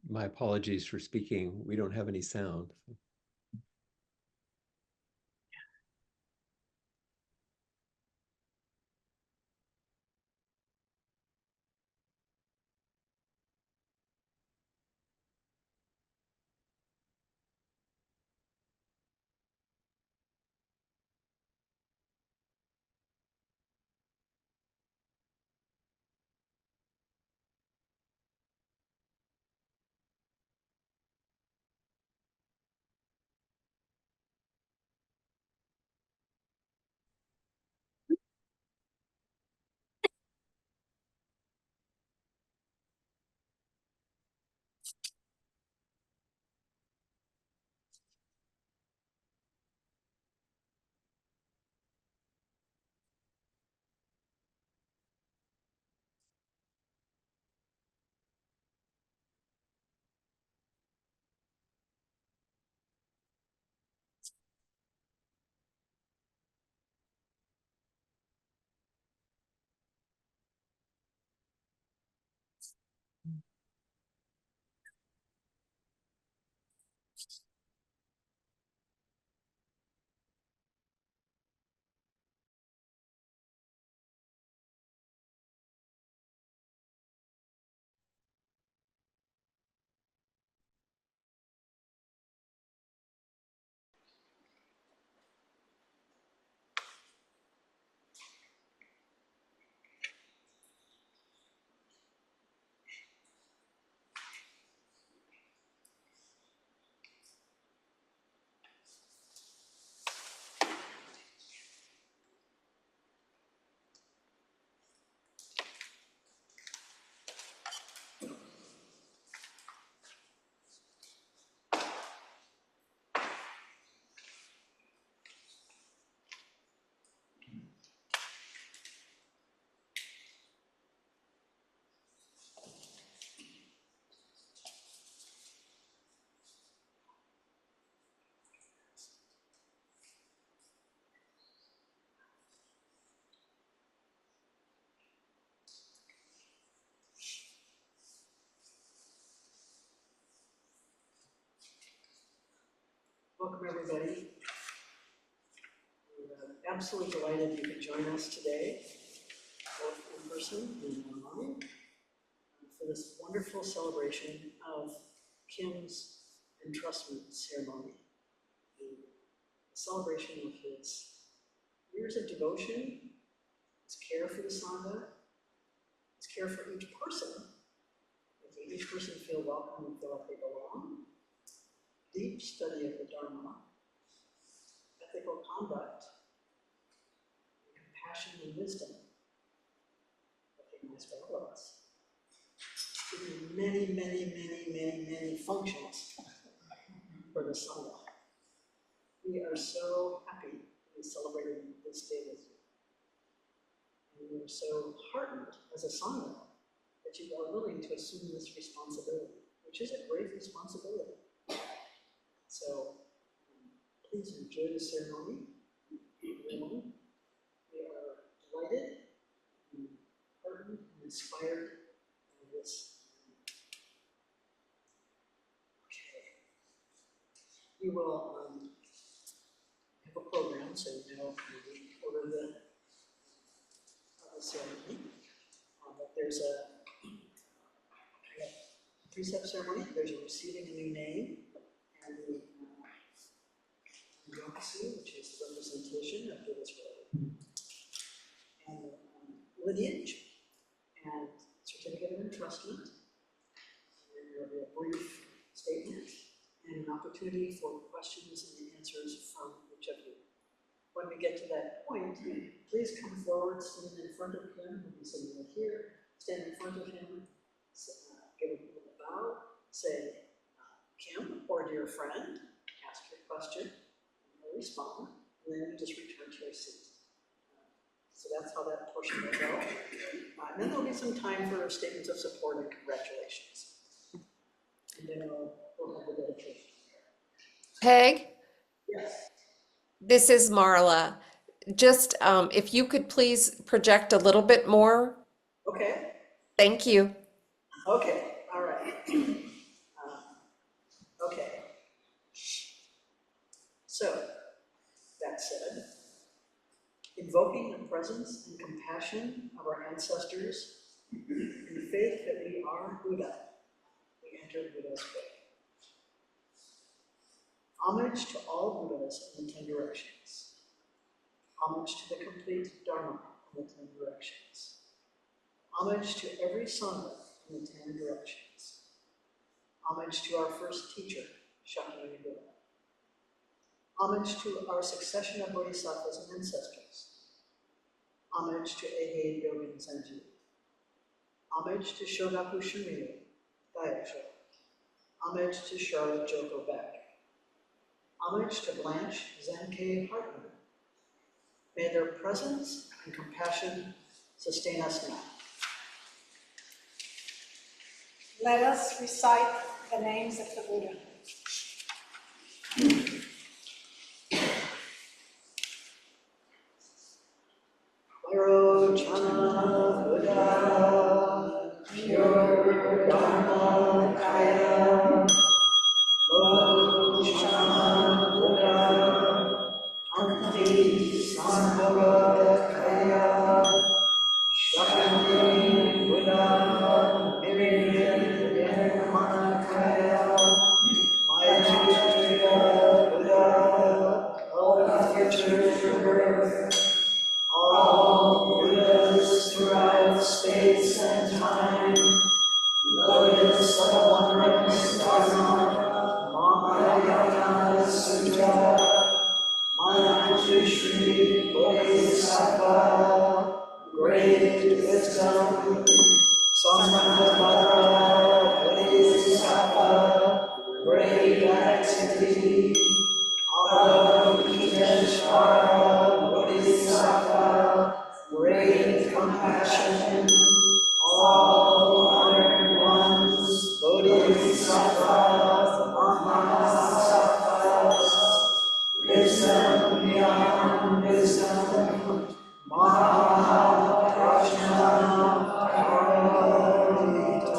my apologies for speaking. We don't have any sound. Welcome, everybody. We're absolutely delighted you could join us today, both in person and online, for this wonderful celebration of Kim's entrustment ceremony. A celebration of his years of devotion, his care for the Sangha, his care for each person, making each person feel welcome and feel like they belong, deep study of the Dharma, ethical conduct, compassion and wisdom, recognized by all of us. Many, many, many, many, many functions for the Sangha. We are so happy to be celebrating this day with you. And we are so heartened as a Sangha that you are willing to assume this responsibility, which is a great responsibility. So please enjoy the ceremony, everyone. We are delighted, and heartened, and inspired by this. Okay. We will have a program, so you know the order of the ceremony. But there's a precept ceremony, there's a receiving a new name, and the rakusu, which is the representation of Buddha's way, and lineage, and certificate of entrustment, and there will be a brief statement, and an opportunity for questions and answers from each of you. When we get to that point, please come forward, stand in front of him, we'll be sitting right here, stand in front of him, give him a bow, say, Kim, or dear friend, ask your question, he'll respond, and then you just return to your seat. So that's how that portion will go. And then there'll be some time for statements of support and congratulations. And then we'll have the dedication. Peg, Yes. this is Marla. Just if you could please project a little bit more. Okay. Thank you. Okay. All right. So, that said, invoking the presence and compassion of our ancestors in faith that we are Buddha, we enter Buddha's way. Homage to all Buddhas in the 10 directions. Homage to the complete Dharma in the 10 directions. Homage to every Sangha in the 10 directions. Homage to our first teacher, Shakyamuni Buddha. Homage to our succession of bodhisattvas and ancestors. Homage to Eihei Dogen Zenji. Homage to Shogaku Shunryu, Daisho. Homage to Charlotte Joko Beck. Homage to Blanche Zenke Hartman. May their presence and compassion sustain us now. Let us recite the names of the Buddha. Vairocana Buddha, pure Dharma Kaya, Vairocana Buddha, complete Sambhava Kaya, Shakyamuni Buddha, Myriad Kaya, Maitreya Buddha, of future birth. All Buddhas throughout space and time, Lotus of Wondrous Dharma, Mahayana Sutra, Manjushri Bodhisattva, great wisdom, Sammadvara Bodhisattva, great activity, Avalokiteshvara Bodhisattva, great compassion, all honored ones, Bodhisattvas, Mahasattvas, wisdom beyond wisdom, Mahaprajna Paramita.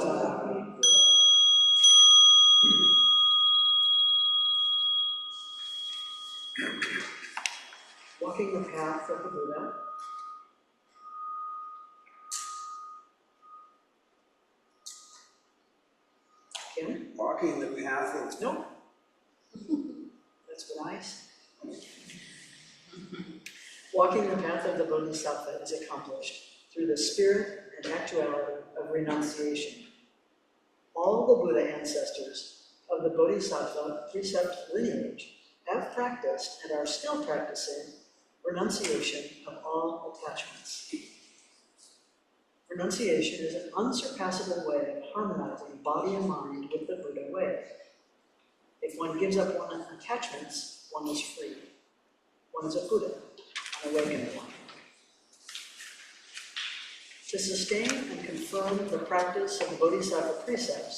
Walking the path of the Buddha. Kim? Walking the path of... No. That's what I said. Walking the path of the Bodhisattva is accomplished through the spirit and actuality of renunciation. All the Buddha ancestors of the Bodhisattva precept lineage have practiced and are still practicing renunciation of all attachments. Renunciation is an unsurpassable way of harmonizing body and mind with the Buddha way. If one gives up one's attachments, one is free. One is a Buddha, an awakened one. To sustain and confirm the practice of the Bodhisattva precepts,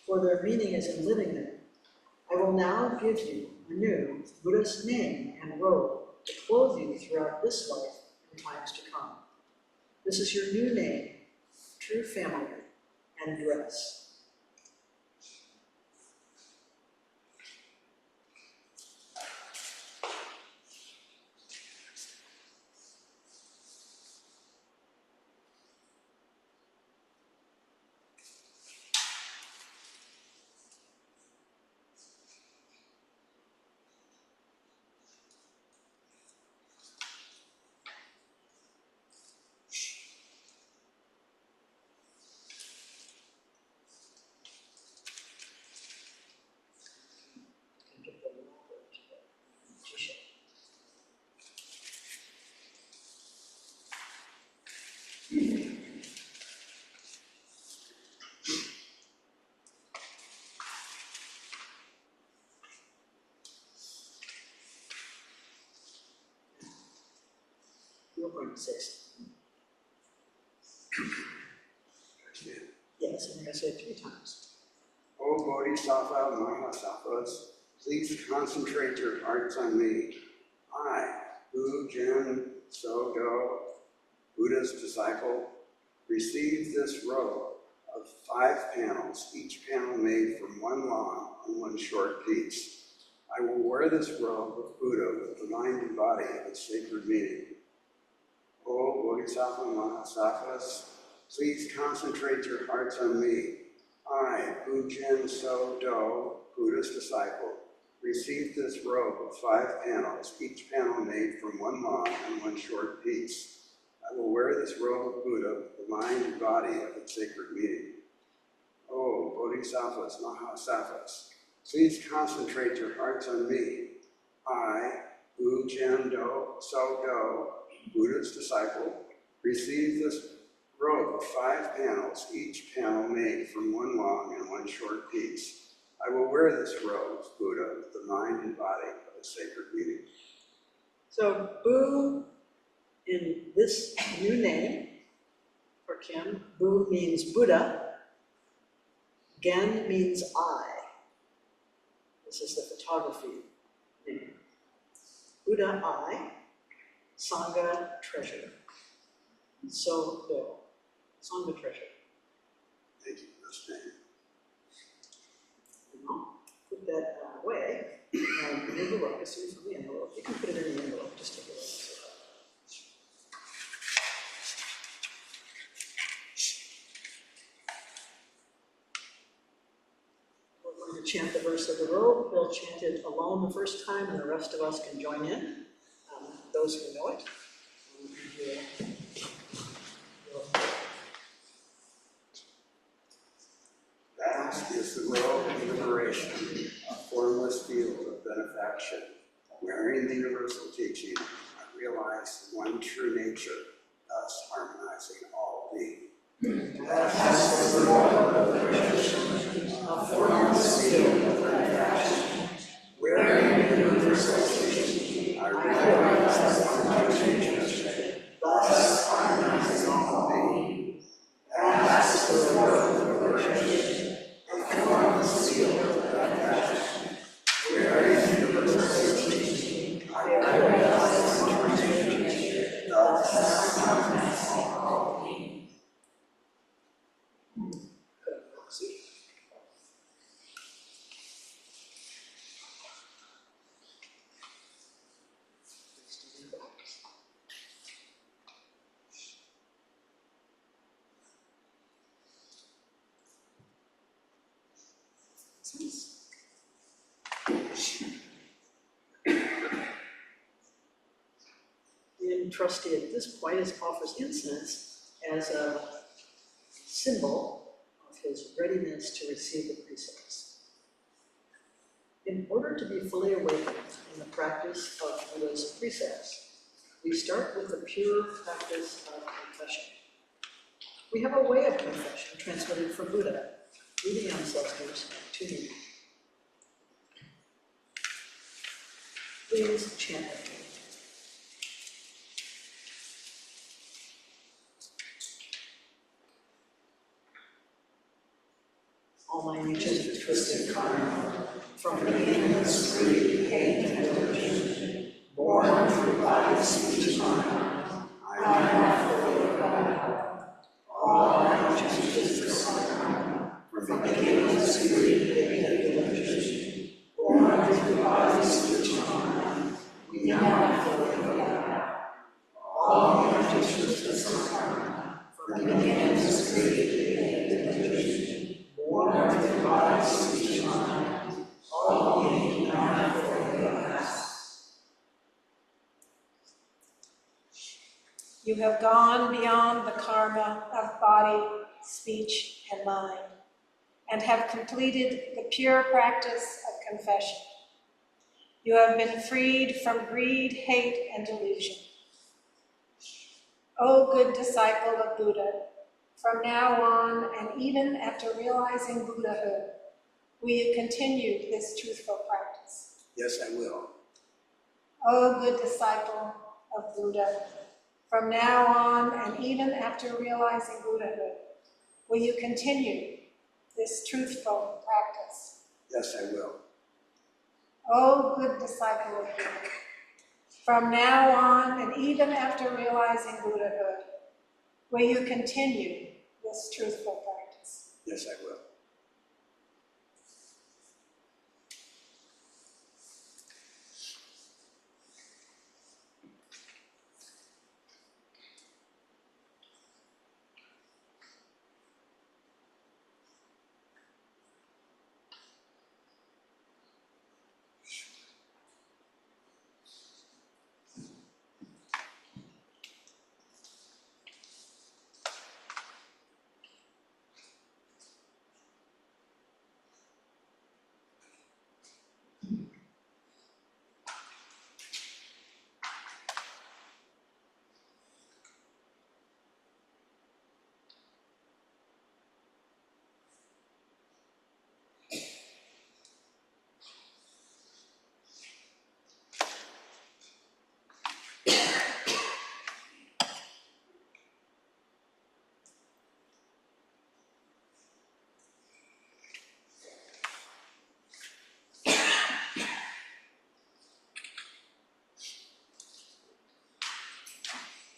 for their meaning is in living them, I will now give you anew Buddha's name and robe to clothe you throughout this life and times to come. This is your new name, true family, and dress. You're going to say something. Yes, I'm going to say it 3 times. O Bodhisattva Mahasattvas, please concentrate your hearts on me. I, Hu Jin So-do, Buddha's disciple, received this robe of 5 panels, each panel made from 1 long and 1 short piece. I will wear this robe of Buddha with the mind and body of its sacred meaning. O Bodhisattva Mahasattvas, please concentrate your hearts on me. I, Bujin So Do, Buddha's disciple, received this robe of 5 panels, each panel made from one long and one short piece. I will wear this robe of Buddha with the mind and body of its sacred meaning. O Bodhisattvas Mahasattvas, please concentrate your hearts on me. I, Bujin So Do, Buddha's disciple, received this robe of 5 panels, each panel made from one long and one short piece. I will wear this robe of Buddha with the mind and body of its sacred meaning. So Bu, in this new name for Kim, Bu means Buddha, Gen means I. This is the photography name. Buddha I, Sangha treasure. So Do, Sangha treasure. Thank you for this name. Put that away and remove the rakusu from the envelope. You can put it in the envelope, just take it away. We're going to chant the verse of the robe. We'll chant it alone the first time, and the rest of us can join in, those who know it. Vast is the robe of liberation, a formless field of benefaction. Wearing the universal teaching, I realize the one true nature, thus harmonizing all being. Vast is the robe of liberation, a formless field of benefaction. Wearing the universal teaching, I realize the one true nature, thus harmonizing all being. Vast is the robe of liberation, a formless field of benefaction. Wearing the universal teaching, I realize the one true nature, thus harmonizing all being. The trustee at this point offers incense as a symbol of his readiness to receive the precepts. In order to be fully awakened in the practice of Buddha's precepts, we start with the pure practice of confession. We have a way of confession transmitted from Buddha through the ancestors to me. Please chant with me. All my ancient twisted karma, from beginnings, greed, hate, and delusion, born through body, speech, and mind, I now fully recover. All my ancient twisted karma, from beginnings, greed, hate, and delusion, born through body, speech, and mind, we now fully recover. All my ancient twisted karma, from beginnings, greed, hate, and delusion, born through body, speech, and mind, all being now fully relaxed. You have gone beyond the karma of body, speech, and mind, and have completed the pure practice of confession. You have been freed from greed, hate, and delusion. O good disciple of Buddha, from now on, and even after realizing Buddhahood, will you continue this truthful practice? Yes, I will. O good disciple of Buddha, from now on, and even after realizing Buddhahood, will you continue this truthful practice? Yes, I will. O good disciple of Buddha, from now on, and even after realizing Buddhahood, will you continue this truthful practice? Yes, I will.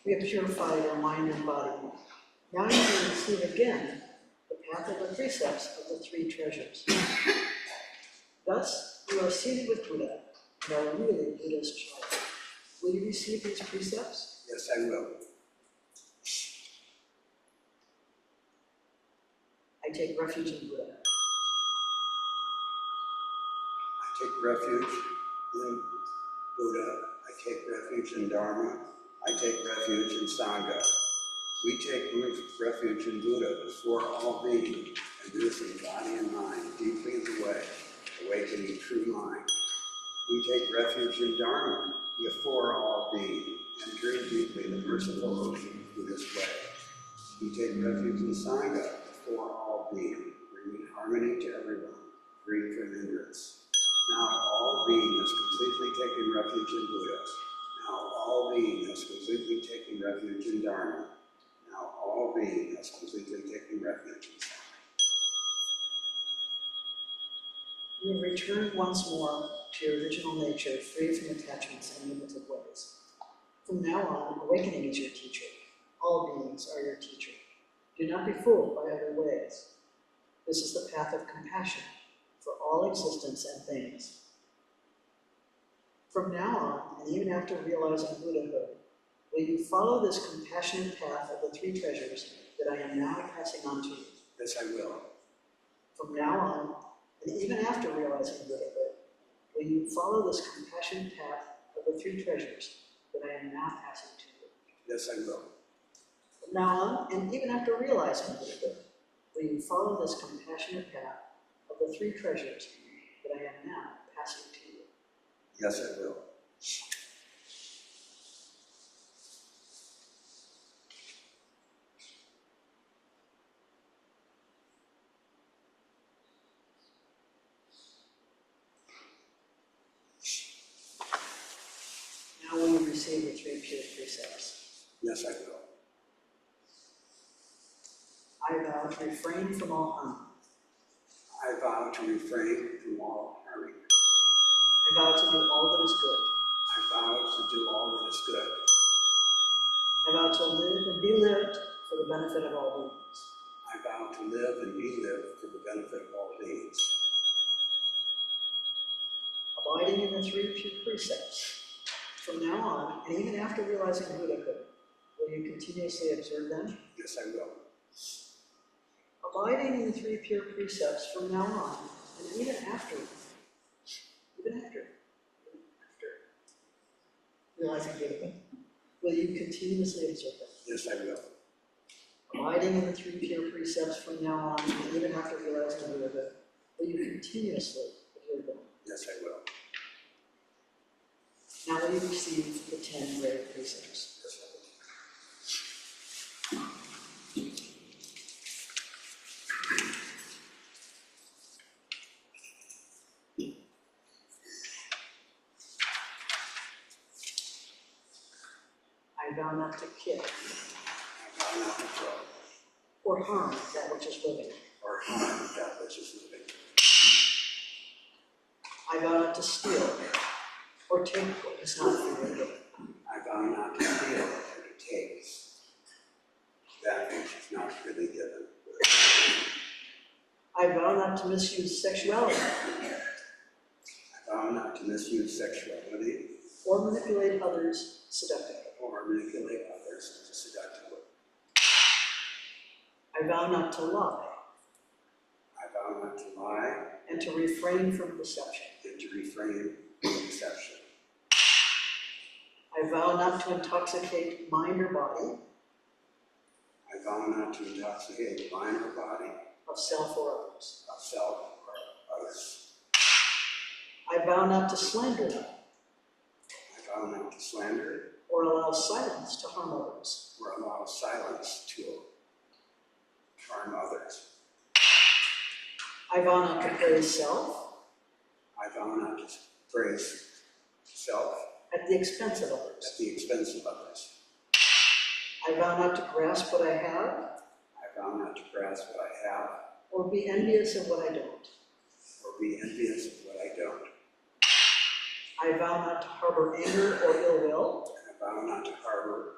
We have purified our mind and body. Now you can receive again the path of the precepts of the three treasures. Thus, you are seated with Buddha and are really Buddha's child. Will you receive these precepts? Yes, I will. I take refuge in Buddha. I take refuge in Buddha. I take refuge in Dharma. I take refuge in Sangha. We take refuge in Buddha before all being, inducing body and mind deeply in the way, awakening true mind. We take refuge in Dharma before all being, entering deeply the merciful ocean of Buddha's way. We take refuge in Sangha before all being, bringing harmony to everyone, free from hindrance. Now all being has completely taken refuge in Buddha. Now all being has completely taken refuge in Dharma. Now all being has completely taken refuge in Sangha. You have returned once more to your original nature, free from attachments and limited ways. From now on, awakening is your teacher. All beings are your teacher. Do not be fooled by other ways. This is the path of compassion for all existence and things. From now on, and even after realizing Buddhahood, will you follow this compassionate path of the three treasures that I am now passing on to you? Yes, I will. From now on, and even after realizing Buddhahood, will you follow this compassionate path of the three treasures that I am now passing to you? Yes, I will. From now on, and even after realizing Buddhahood, will you follow this compassionate path of the three treasures that I am now passing to you? Yes, I will. Now will you receive the three pure precepts? Yes, I will. I vow to refrain from all harm. I vow to refrain from all harming. I vow to do all that is good. I vow to do all that is good. I vow to live and be lived for the benefit of all beings. I vow to live and be lived for the benefit of all beings. Abiding in the three pure precepts. From now on, and even after realizing Buddhahood, will you continuously observe them? Yes, I will. Abiding in the three pure precepts from now on, and even after realizing Buddhahood, will you continuously observe them? Yes, I will. Abiding in the three pure precepts from now on, and even after realizing Buddhahood, will you continuously observe them? Yes, I will. Now will you receive the 10 great precepts? Yes, I will. I vow not to kill I vow not to kill or harm that which is living. or harm that which is living. I vow not to steal or take what is not freely given. I vow not to steal or to take that which is not freely given. I vow not to misuse sexuality I vow not to misuse sexuality or manipulate others seductively. or manipulate others seductively. I vow not to lie I vow not to lie and to refrain from deception. and to refrain from deception. I vow not to intoxicate mind or body I vow not to intoxicate mind or body of self or others. of self or others. I vow not to slander I vow not to slander or allow silence to harm others. or allow silence to harm others. I vow not to praise self I vow not to praise self at the expense of others. at the expense of others. I vow not to grasp what I have I vow not to grasp what I have or be envious of what I don't. or be envious of what I don't. I vow not to harbor anger or ill will I vow not to harbor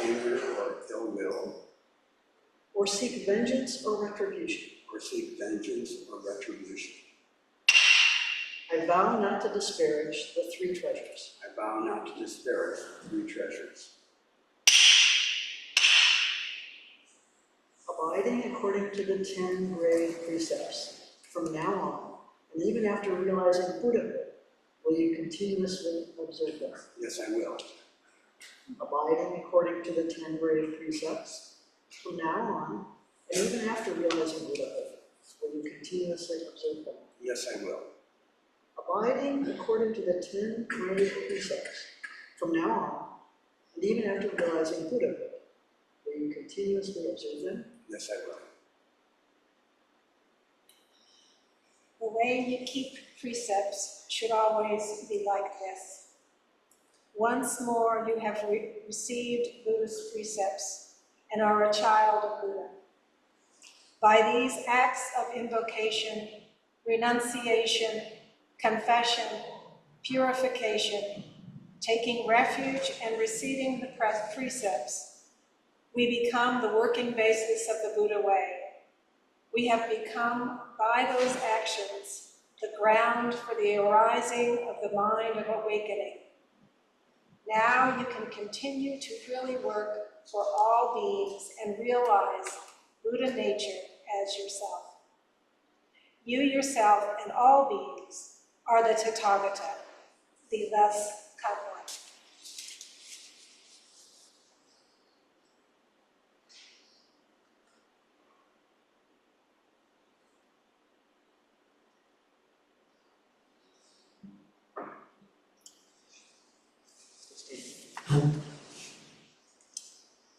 anger or ill will, or seek vengeance or retribution. I vow not to disparage the three treasures. Abiding according to the 10 grave precepts, from now on, and even after realizing Buddhahood, will you continuously observe them? Yes, I will. Abiding according to the 10 grave precepts, from now on, and even after realizing Buddhahood, will you continuously observe them? Yes, I will. Abiding according to the 10 grave precepts, from now on, and even after realizing Buddhahood, will you continuously observe them? Yes, I will. The way you keep precepts should always be like this. Once more you have received Buddha's precepts and are a child of Buddha. By these acts of invocation, renunciation, confession, purification, taking refuge and receiving the precepts, we become the working basis of the Buddha way. We have become, by those actions, the ground for the arising of the mind of awakening. Now you can continue to really work for all beings and realize Buddha nature as yourself. You yourself and all beings are the Tathagata, the thus come one.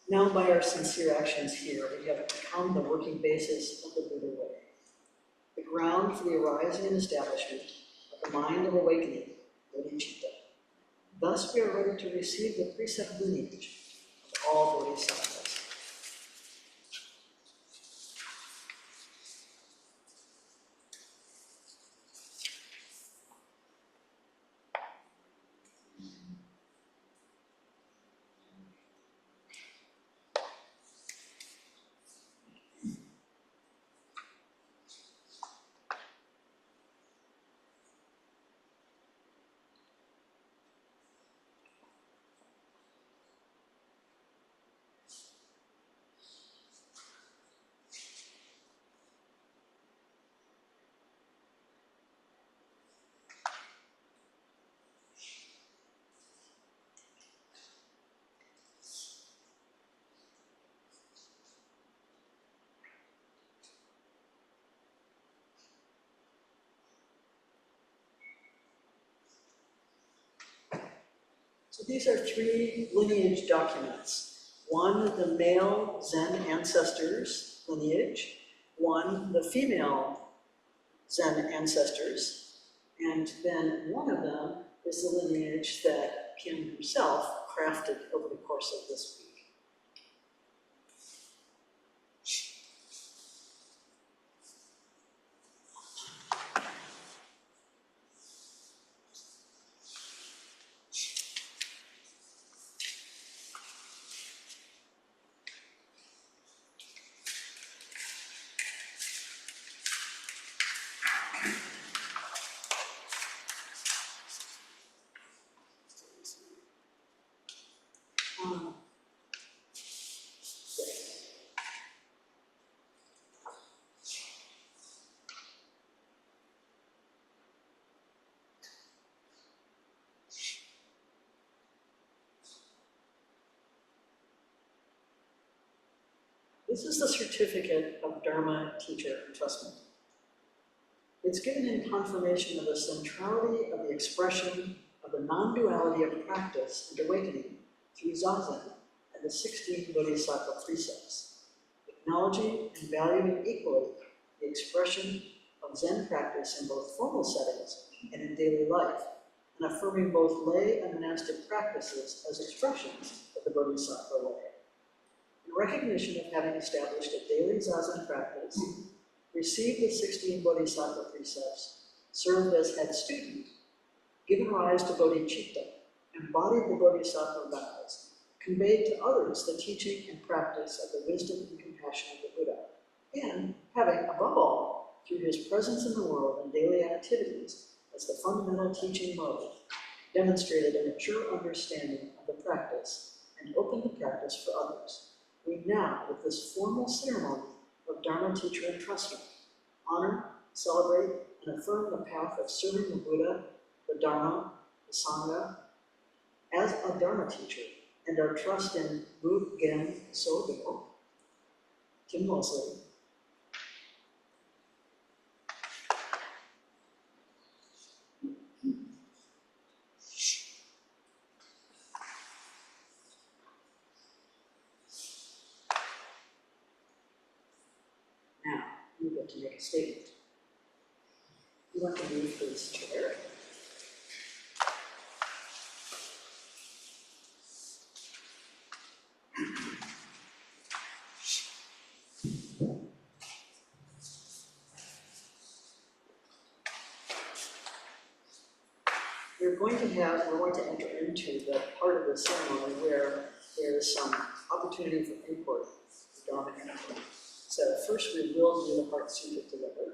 Now, by our sincere actions here, we have become the working basis of the Buddha way, the ground for the arising and establishment of the mind of awakening, bodhicitta. Thus, we are ready to receive the precept lineage of all bodhisattvas. So these are 3 lineage documents. One, the male Zen ancestors lineage. One, the female Zen ancestors. And then one of them is the lineage that Kim himself crafted over the course of this week. This is the certificate of Dharma teacher entrustment. It's given in confirmation of the centrality of the expression of the non-duality of practice and awakening through Zazen and the 16 Bodhisattva precepts, acknowledging and valuing equally the expression of Zen practice in both formal settings and in daily life, and affirming both lay and monastic practices as expressions of the Bodhisattva way. In recognition of having established a daily Zazen practice, received the 16 Bodhisattva precepts, served as head student, given rise to bodhicitta, embodied the Bodhisattva vows, conveyed to others the teaching and practice of the wisdom and compassion of the Buddha, and having, above all, through his presence in the world and daily activities as the fundamental teaching mode, demonstrated a mature understanding of the practice and opened the practice for others. We now, with this formal ceremony of Dharma teacher entrustment, honor, celebrate, and affirm the path of serving the Buddha, the Dharma, the Sangha, as a Dharma teacher, and our trust in Bu Gen So Tim Mosley. Now, you get to make a statement. You want to move to this chair. We're going to enter into the part of the ceremony where there's some opportunity for input, Dharma input. So first we will do the Heart Sutra together.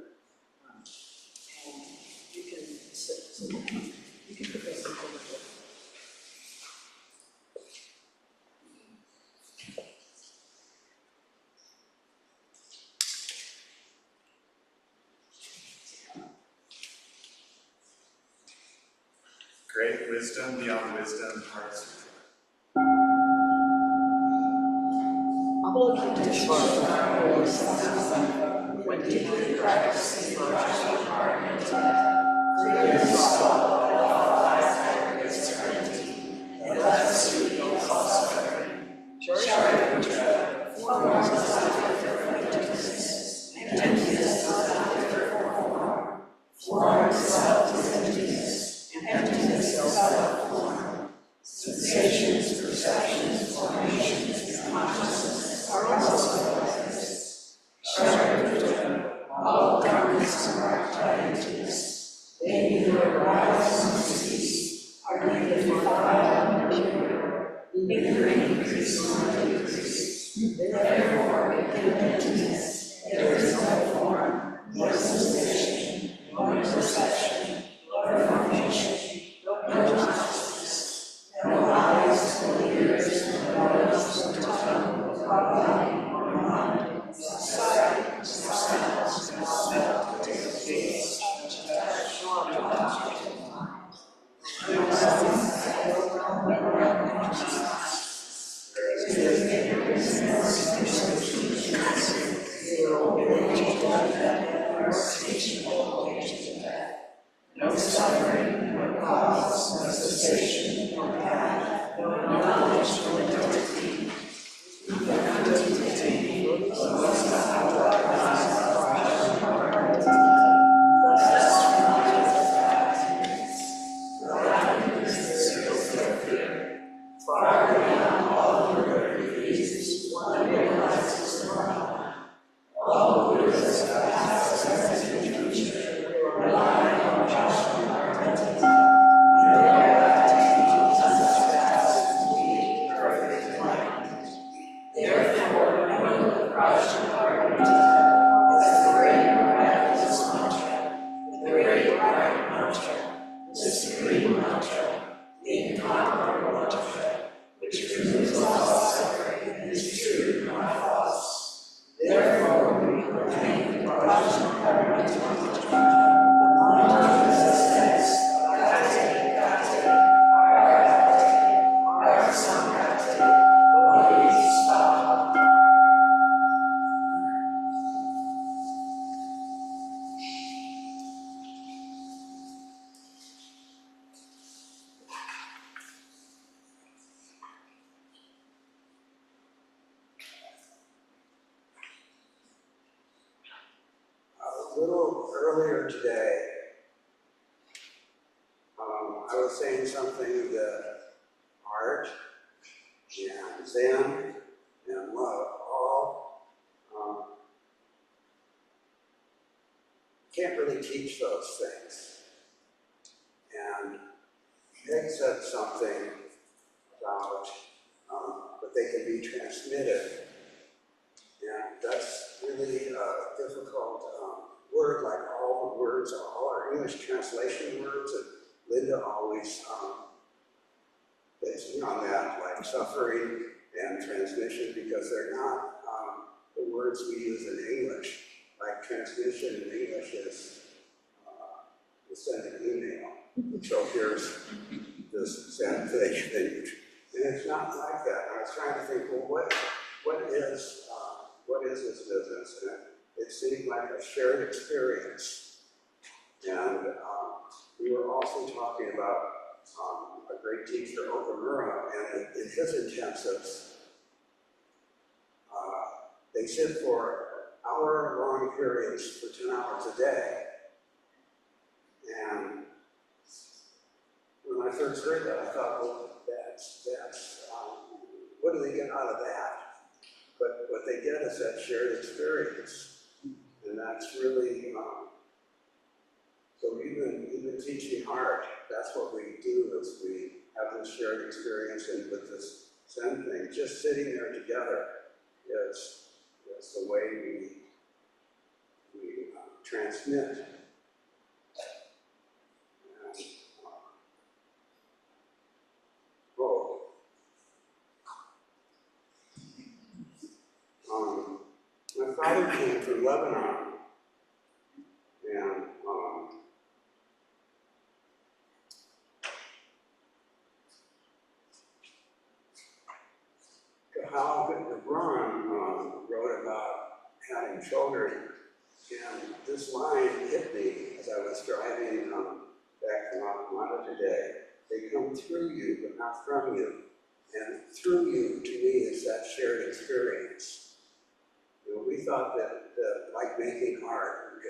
And you can sit down. You can put this over here. Great wisdom beyond wisdom, Heart Sutra. When deeply practicing sensations, perceptions, formations, consciousness are also all darkness and dark entities. They neither arise nor cease, are neither defiled nor pure, neither increase nor decrease. Therefore, in emptiness, there is no form, no sensation, no perception, no formation, no consciousness, no eyes, no ears, no nose, no tongue, no body, no mind, no sight, no sounds, no smell, no taste, no touch, no object, no sense, no consciousness. There is no no suffering, no cause, no cessation, no path, no knowledge, no identity, no identity, far beyond all the reasons one realizes Dharma. All Buddhas of past, present, and future rely on rational identity. Their activities to be perfect enlightenment. Therefore, know the Prajnaparamita as the great miraculous mantra, the great right mantra, the supreme mantra, the incomparable mantra, which removes all suffering and is true, not false. Therefore, we proclaim the Prajnaparamita mantra, the mantra of existence, Gate, Arasangate, Bodhisattva. A little earlier today, I was saying something that art and Zen and love all can't really teach those things. And Peg said something about they can be transmitted. And that's really a difficult word, like all the words, all our English translation words, and Linda always based on that, like suffering and transmission, because they're not the words we use in English. Like transmission in English is you send an email. So here's this Zen thing, and it's not like that. I was trying to think, well, what is this business? And it seemed like a shared experience. And we were also talking about a great teacher, Okamura, and in his intensives, they sit for hour-long periods for 10 hours a day. And when I first heard that, I thought, well, that's what do they get out of that? But what they get is that shared experience. And that's really, so even teaching art, that's what we do, is we have this shared experience, and with this Zen thing, just sitting there together, it's the way we transmit. And, my father came from Lebanon, and how Gibran wrote about having children, and this line hit me as I was driving back from Guatemala today. They come through you, but not from you. And through you, to me, is that shared experience. You know, we thought that like making art,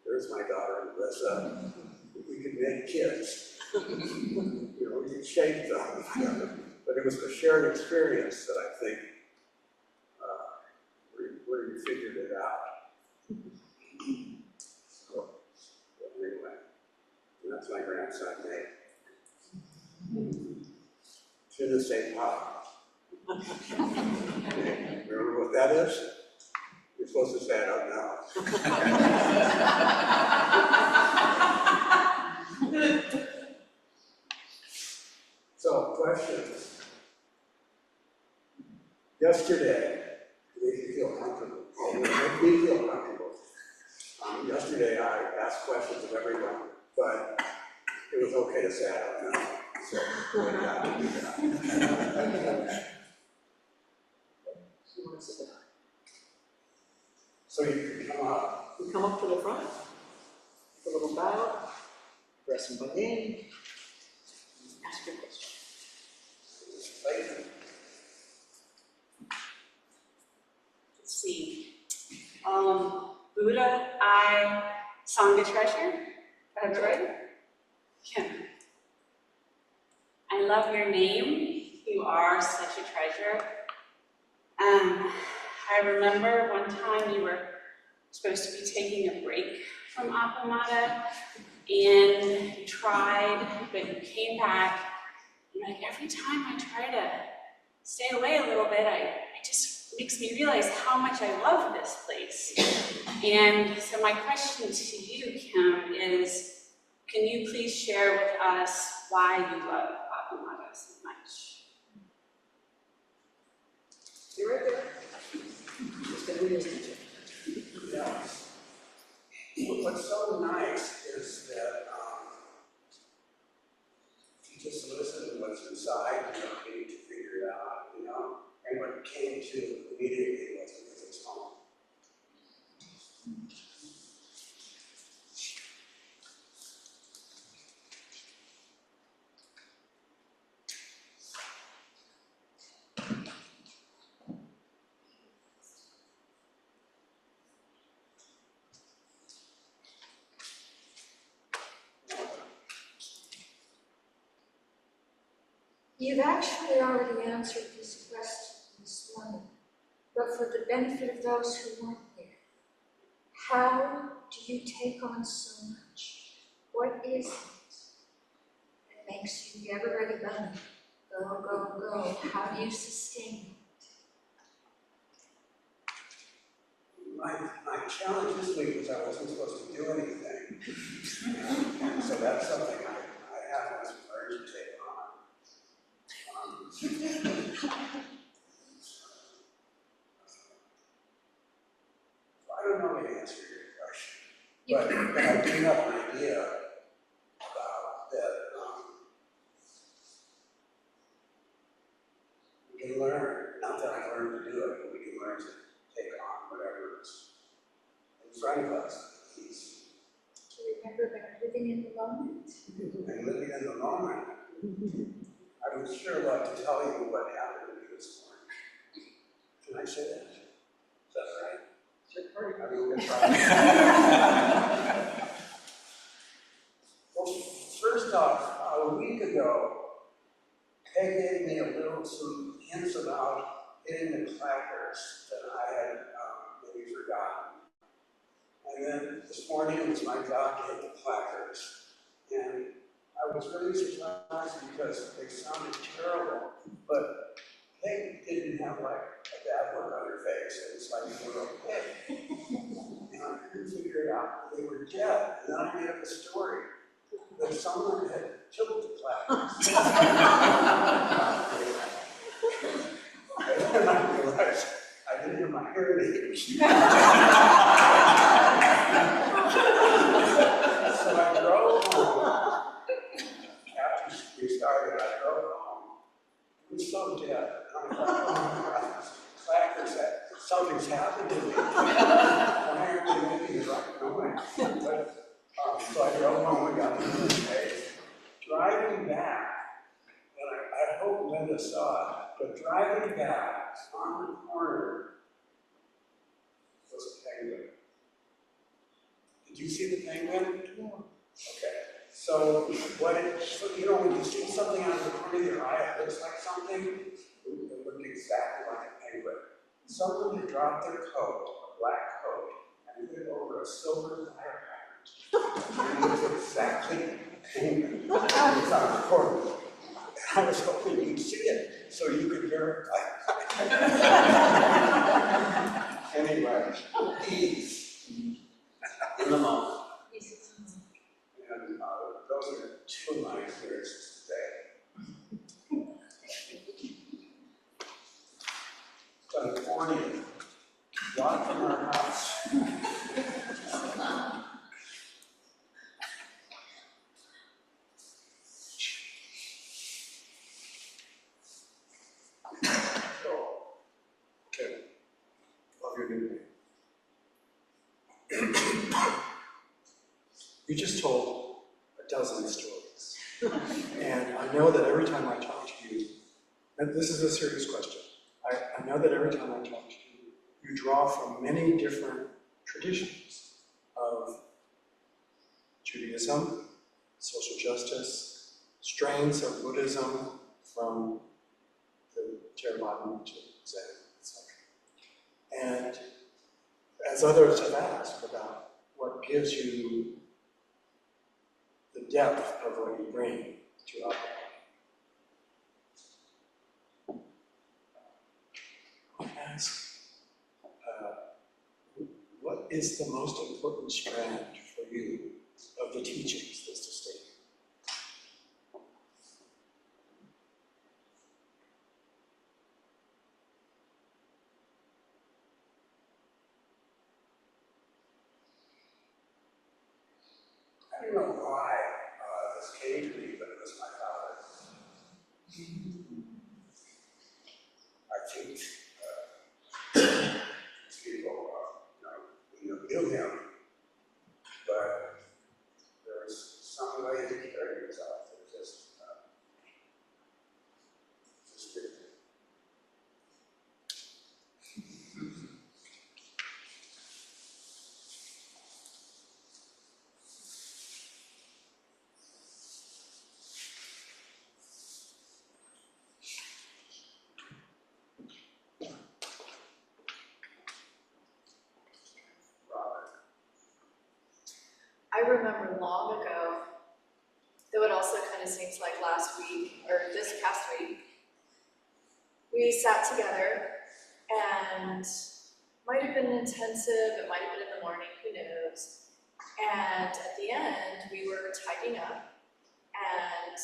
there's my daughter, Melissa, we could make kids. You know, we could shape them. But it was the shared experience that I think where you figured it out. So, anyway, and that's my grandson, Nate. Shouldn't say pop. Remember what that is? You're supposed to say, I don't know. So, questions. Yesterday, to make you feel comfortable, make me feel comfortable. Yesterday, I asked questions of everyone, but it was okay to say I don't know. So, yeah, do that. So you can come up. You come up to the front, take a little bow, press them by name, ask your question. Let's see. Buddha, I, Sangha treasure. I have it right? Yeah. I love your name. You are such a treasure. I remember one time you were supposed to be taking a break from Appamada, and you tried, but you came back. And like every time I try to stay away a little bit, it just makes me realize how much I love this place. And so my question to you, Kim, is, can you please share with us why you love Appamada so much? You're right there. It's going to be his teacher. Yeah. What's so nice is that you just listen to what's inside, you don't need to figure it out, you know? And what came to immediately was with its home. You've actually already answered this question this morning, but for the benefit of those who weren't there, how do you take on so much? What is it that makes you get ready, bunny? Go, go, go. How do you sustain it? my challenge this week was I wasn't supposed to do anything. And so that's something I have this urge to take on. I don't know the answer to your question, but I do have an idea about that. We can learn, not that I've learned to do it, but we can learn to take on whatever is in front of us. To remember about living in the moment. And living in the moment. I would sure love to tell you what happened to me this morning. Can I say that? Is that right? I mean, we're gonna try. Well, first off, a week ago, Peg gave me some hints about hitting the clackers that I had maybe forgotten. And then this morning it was my job to hit the clackers. And I was really surprised because they sounded terrible, but Peg didn't have like a bad look on her face. It was like they were okay. And I couldn't figure it out. They were dead. And then I made up a story that someone had killed the clackers. And then I realized I didn't have my hearing aids. So I drove home. After we started, I drove home. It was so dead. I thought, oh my God, clackers, something's happened to me. Why aren't they making the right noise? But, so I drove home and got the space. Driving back, and I hope Linda saw it, but driving back on the corner was a penguin. Did you see the penguin? No. Okay. So you know, when you see something out of the corner of your eye, it looks like something, it looked exactly like a penguin. Someone had dropped their coat, a black coat, and put it over a silver fire hydrant. And it was exactly a penguin. It was on the corner. I was hoping you'd see it so you could verify. Anyway, ease in the moment. And those are two of my experiences today. On the 40th, walk from our house. Okay, love your new name. You just told a dozen stories. And I know that every time I talk to you, and this is a serious question, I know that every time I talk to you, you draw from many different traditions of Judaism, social justice, strains of Buddhism from the Theravada to Zen, etc. And as others have asked about what gives you the depth of what you bring to our I ask, what is the most important strand for you of the teachings that's to stay? I don't know why this came to me, but it was my father. I think people, knew him, but there was some way he carried himself that just did. I remember long ago, though it also kind of seems like last week, or this past week, we sat together and might have been an intensive, it might have been in the morning, who knows. And at the end, we were typing up, and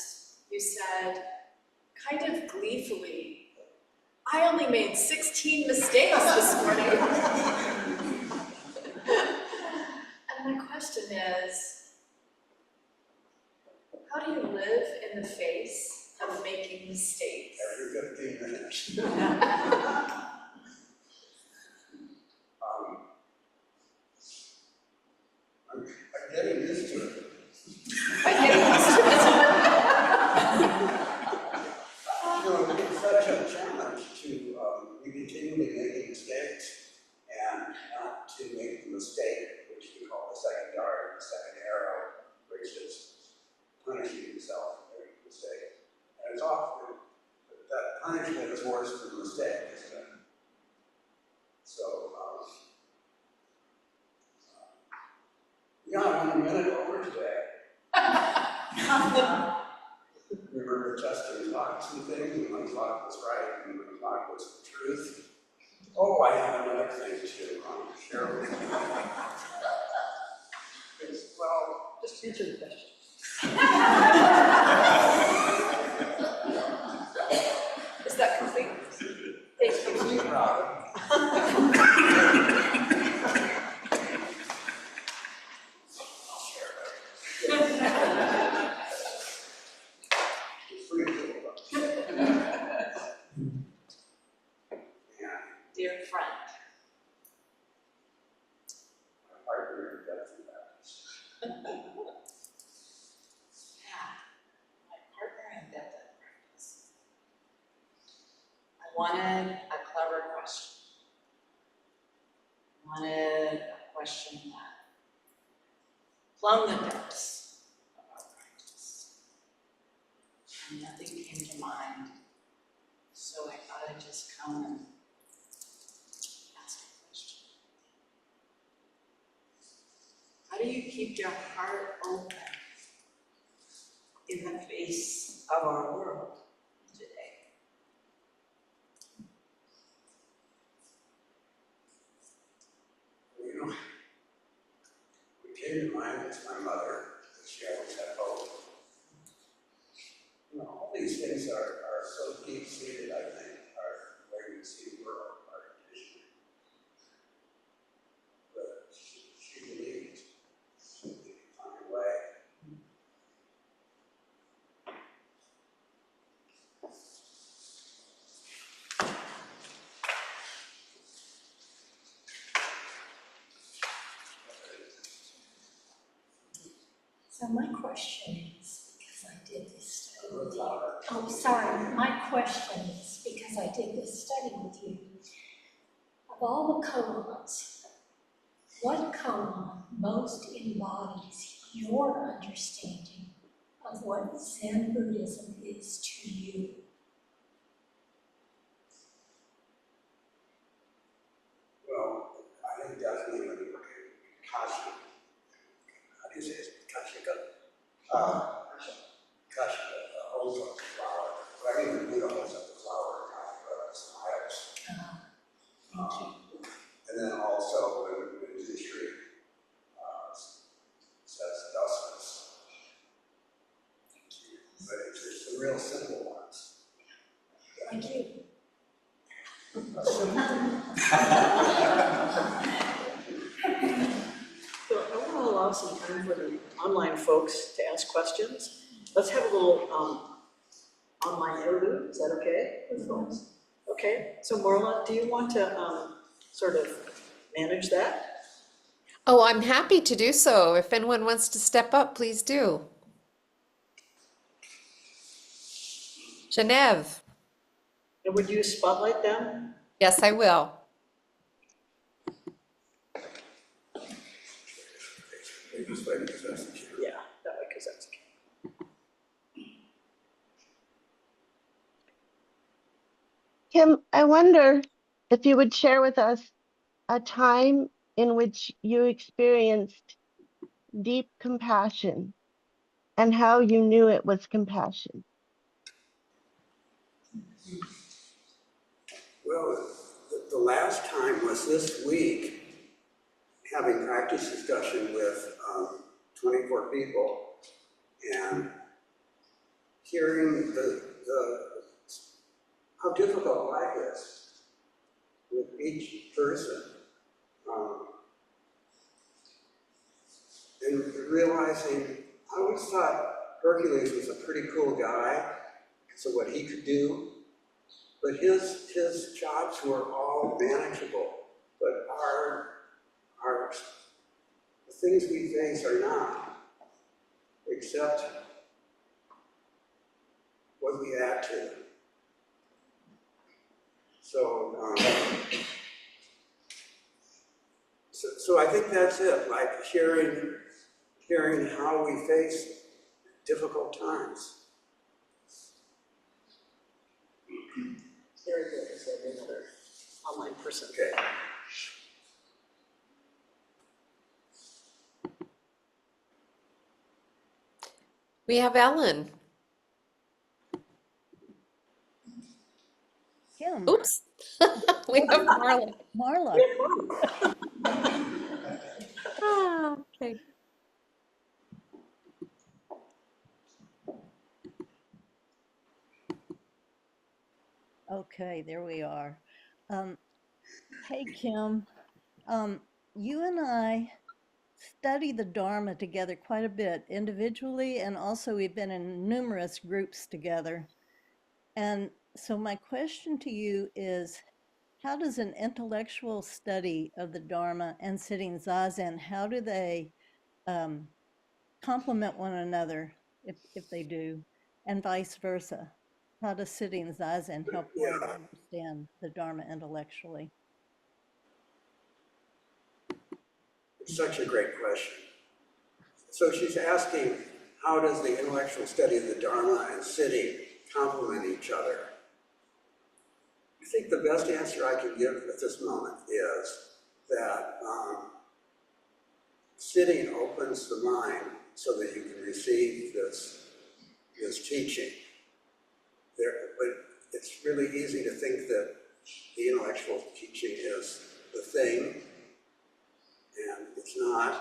you said, kind of gleefully, I only made 16 mistakes this morning. And my question is, how do you live in the face of making mistakes? Every 15 minutes. I'm getting used to it. By getting used to it. You know, it's such a challenge to be continually making mistakes and not to make the mistake, which we call the second dart, the second arrow, which is punishing yourself for making a mistake. And it's often that punishment is worse than the mistake, isn't it? So, yeah, I'm a minute over today. Remember testing thoughts and things, and my thought was right, and my thought was the truth. Oh, I have another thing to share with you. Well, Just answer the question. Is that complete? Thank you. proud. Dear friend. My partner does that. Yeah, my partner in depth practice. I wanted a clever question. I wanted a question that plumbed the depths of our practice. And nothing came to mind, so I thought I'd just come and ask a question. How do you keep your heart open in the face of our world today? You know, what came to mind is my mother, because she always had hope. You know, all these things are so deep-seated, I think, are the way we see the world, our conditioning. But she believed we could find a way. So my question is, because I did this study with you. Oh, sorry, my question is, because I did this study with you. Of all the koans, what koan most embodies your understanding of what Zen Buddhism is to you? Well, I think definitely when you look at Kashi, how do you say it? Kashika? Kashika holds up the flower. But I think the Buddha holds up the flower and smiles. Thank you. And then also when Zushri says thusness. But it's the real simple ones. Thank you. So I want to allow some time for the online folks to ask questions. Let's have a little online interlude. Is that okay with folks? Okay, so Marla, do you want to sort of manage that? Oh, I'm happy to do so. If anyone wants to step up, please do. Genevieve. And would you spotlight them? Yes, I will. Yeah, that way, because that's okay. Kim, I wonder if you would share with us a time in which you experienced deep compassion and how you knew it was compassion. Well, the last time was this week, having practice discussion with 24 people, and hearing how difficult life is with each person, and realizing I always thought Hercules was a pretty cool guy because of what he could do, but his jobs were all manageable, but the things we face are not, except what we add to. So I think that's it, like hearing how we face difficult times. Very good, is there another online person? Okay. We have Ellen. Kim. Oops. We have Marla. Marla. Ah, okay. Okay, there we are. Hey, Kim. You and I study the Dharma together quite a bit, individually, and also we've been in numerous groups together. And so my question to you is, how does an intellectual study of the Dharma and sitting Zazen, how do they complement one another, if they do, and vice versa? How does sitting Zazen help one understand the Dharma intellectually? Such a great question. So she's asking, how does the intellectual study of the Dharma and sitting complement each other? I think the best answer I can give at this moment is that sitting opens the mind so that you can receive this teaching. But it's really easy to think that the intellectual teaching is the thing, and it's not.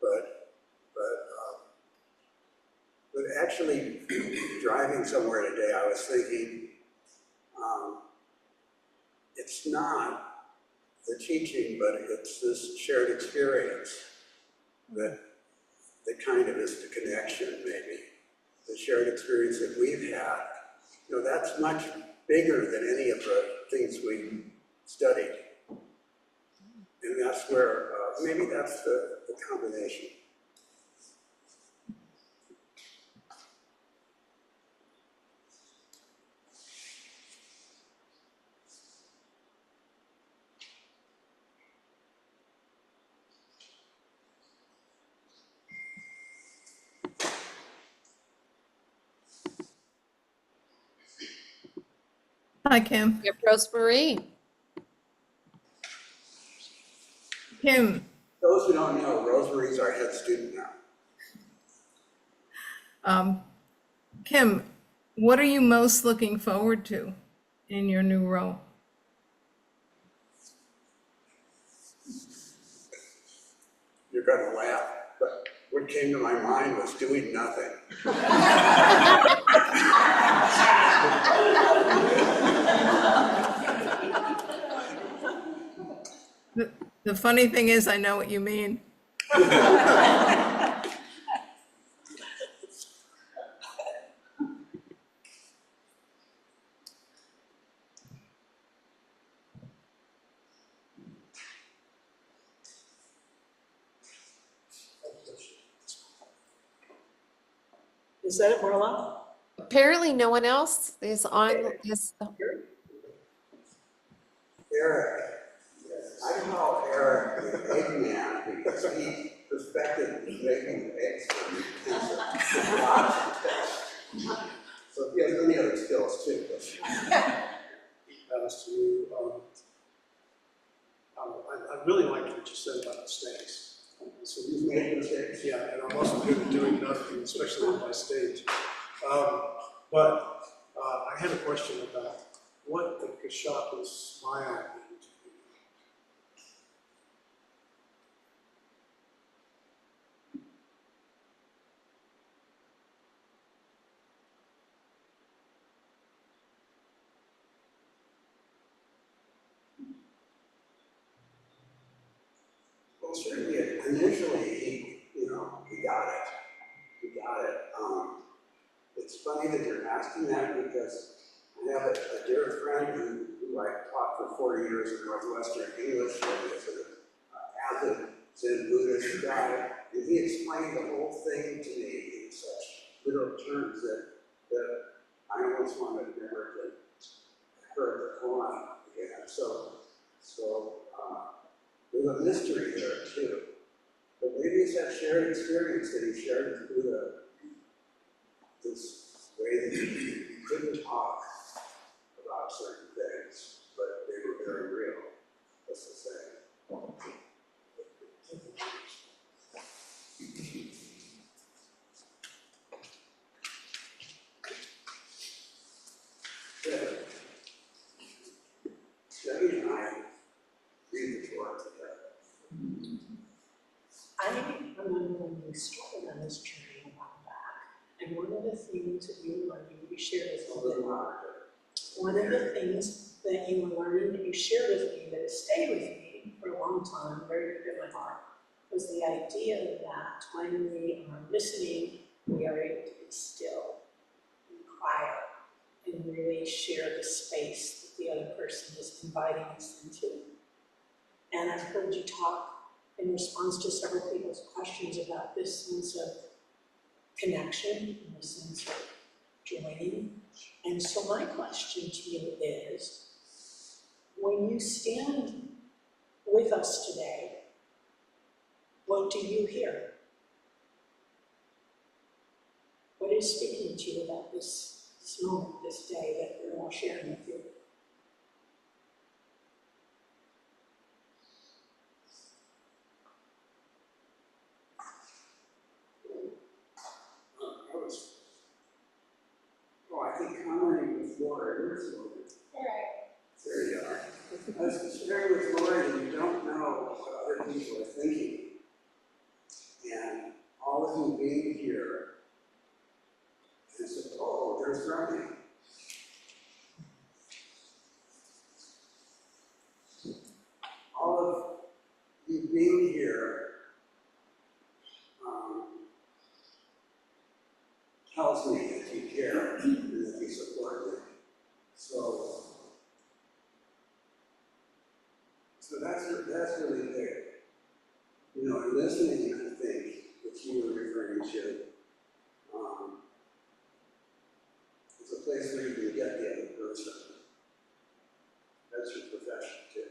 But actually, driving somewhere today, I was thinking, it's not the teaching, but it's this shared experience that kind of is the connection, maybe. The shared experience that we've had. You know, that's much bigger than any of the things we studied. And that's where, maybe that's the combination. Hi, Kim. We have Rosemary. Kim, Those who don't know, Rosemary's our head student now. Kim, what are you most looking forward to in your new role? You're gonna laugh, but what came to my mind was doing nothing. The funny thing is, I know what you mean. Is that it, Marla? Apparently no one else is on his. Eric, I call Eric the Eggman because he perfected making eggs for me. So he has many other skills too. As to, I really liked what you said about mistakes. So you've made mistakes. Yeah, and I'm also good at doing nothing, especially on my stage. But I had a question about what the Kashapa's smile meant to me. Well, certainly, initially, he got it. He got it. It's funny that you're asking that because I have a dear friend who I taught for 40 years in Northwestern English, and is an avid Zen Buddhist guy, and he explained the whole thing to me in such literal terms that I almost wanted never to heard the Quran again. So there's a mystery there too. But maybe it's that shared experience that he shared with Buddha, this way that you couldn't talk about certain things, but they were very real. That's the same. Yeah. Debbie and I read the Torah together. I remember when we started on this journey a while back, and one of the things that you were learning, you shared with me, one of the things that you were learning that you shared with me that has stayed with me for a long time, very deep in my heart, was the idea that when we are listening, we are able to be still and quiet and really share the space that the other person is inviting us into. And I've heard you talk in response to several people's questions about this sense of connection, and the sense of joining. And so my question to you is, when you stand with us today, what do you hear? What is speaking to you about this moment, this day that we're all sharing with you? I think commenting with Laura, where's Laura? There you are. I was sharing with Laura that you don't know what other people are thinking. And all of you being here, and said, oh, there's Ronnie. All of you being here tells me that you care and that you support me. So that's really big. And listening, I think, that you were referring to, is a place where you can get the other person. That's your profession, too.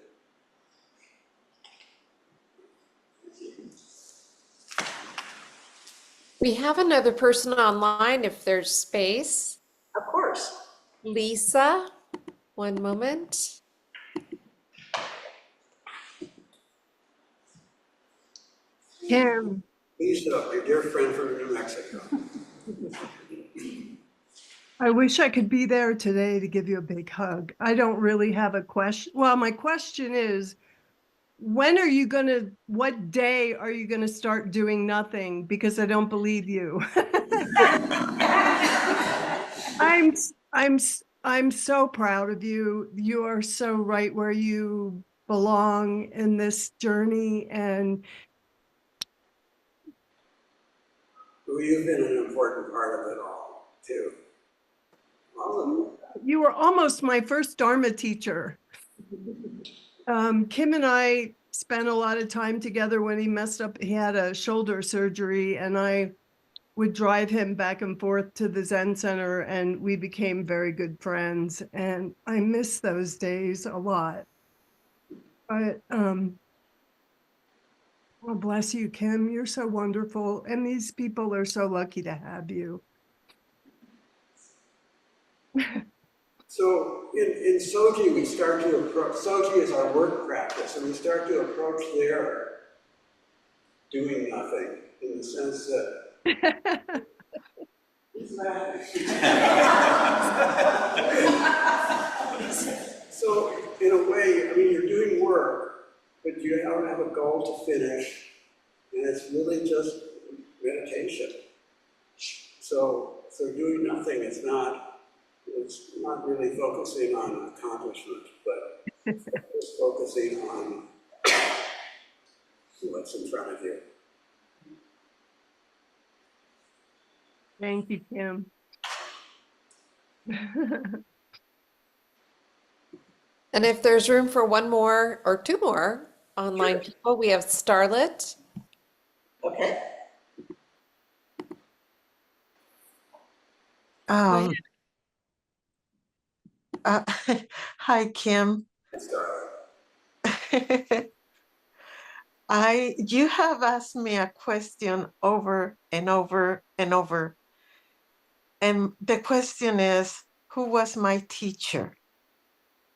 Thank you. We have another person online if there's space. Of course. Lisa, one moment. Kim, Lisa, my dear friend from New Mexico. I wish I could be there today to give you a big hug. I don't really have a question. Well, my question is, what day are you gonna start doing nothing? Because I don't believe you. I'm so proud of you. You are so right where you belong in this journey, and Well, you've been an important part of it all, too. All of you. you were almost my first Dharma teacher. Kim and I spent a lot of time together when he messed up. He had a shoulder surgery, and I would drive him back and forth to the Zen Center, and we became very good friends. And I miss those days a lot. But well, bless you, Kim. You're so wonderful, and these people are so lucky to have you. So in Soji, we start to approach, Soji is our work practice, and we start to approach there doing nothing in the sense that So in a way, I mean, you're doing work, but you don't have a goal to finish, and it's really just meditation. So doing nothing is not, it's not really focusing on accomplishment, but it's focusing on what's in front of you. Thank you, Kim. And if there's room for one more or two more online people, we have Starlet. Okay. Um, uh, Hi, Kim. You have asked me a question over and over and over. And the question is, who was my teacher?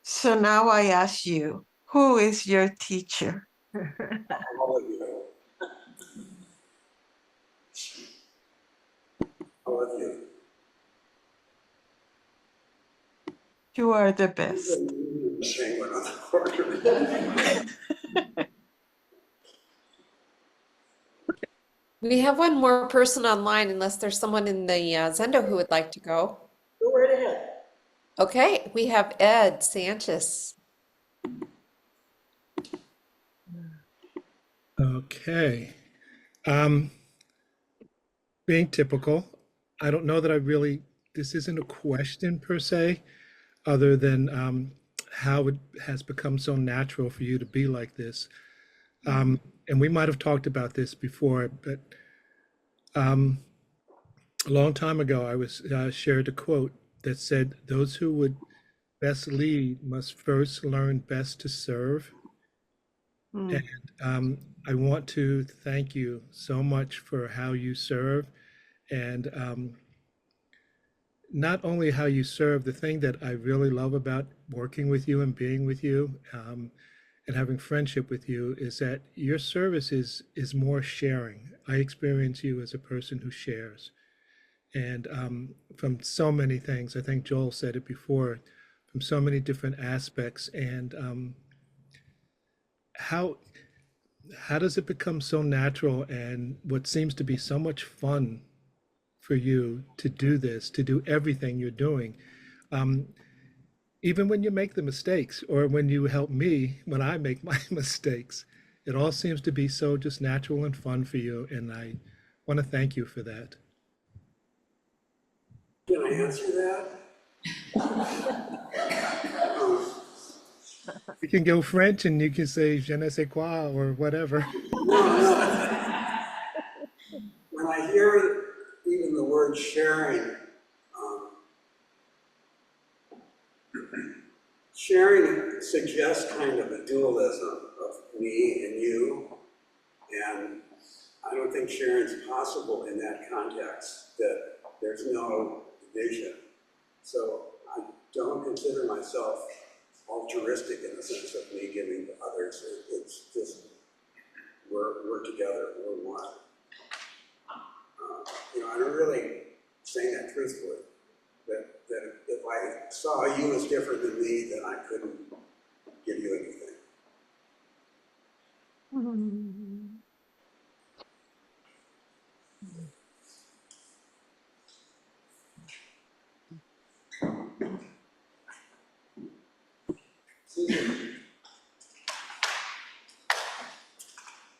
So now I ask you, who is your teacher? All of you. All of you. You are the best. Penguin on the corner. We have one more person online unless there's someone in the Zendo who would like to go. Go right ahead. Okay, we have Ed Sanchez. Okay. Being typical, I don't know that this isn't a question per se, other than how it has become so natural for you to be like this. And we might have talked about this before, but a long time ago, I was shared a quote that said, "Those who would best lead must first learn best to serve." And I want to thank you so much for how you serve, and not only how you serve. The thing that I really love about working with you and being with you, and having friendship with you, is that your service is more sharing. I experience you as a person who shares, and from so many things. I think Joel said it before, from so many different aspects. And how does it become so natural and what seems to be so much fun for you to do this, to do everything you're doing? Even when you make the mistakes, or when you help me when I make my mistakes, it all seems to be so just natural and fun for you, and I want to thank you for that. Can I answer that? You can go French and you can say je ne sais quoi or whatever. No. When I hear even the word sharing, sharing suggests kind of a dualism of me and you, and I don't think sharing is possible in that context, that there's no division. So I don't consider myself altruistic in the sense of me giving to others. It's just, we're together, we're one. I'm really saying that truthfully, that if I saw you as different than me, then I couldn't give you anything.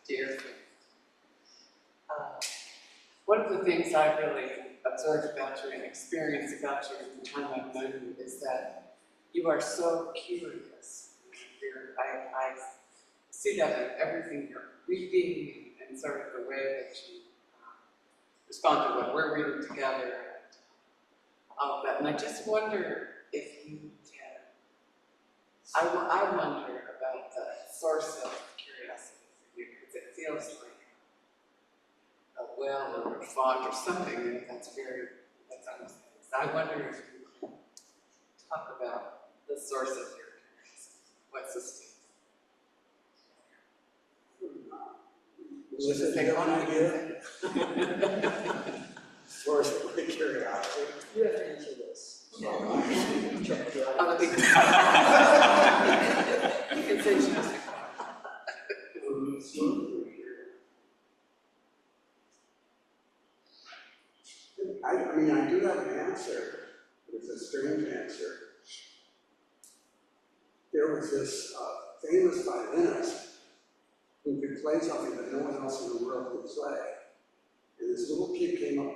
Dear friend, one of the things I really observed about you and experienced about you in the time I've known you is that you are so curious. I see that in everything you're reading and sort of the way that you respond to what we're reading together and all of that. And I just wonder if you can, I wonder about the source of curiosity for you, because it feels like a well or a font or something that's understanding. So I wonder if you can talk about the source of your curiosity. What's the state? Was it a good idea? Source of my curiosity. You have to answer this. there was this famous violinist who could play something that no one else in the world could play. And this little kid came up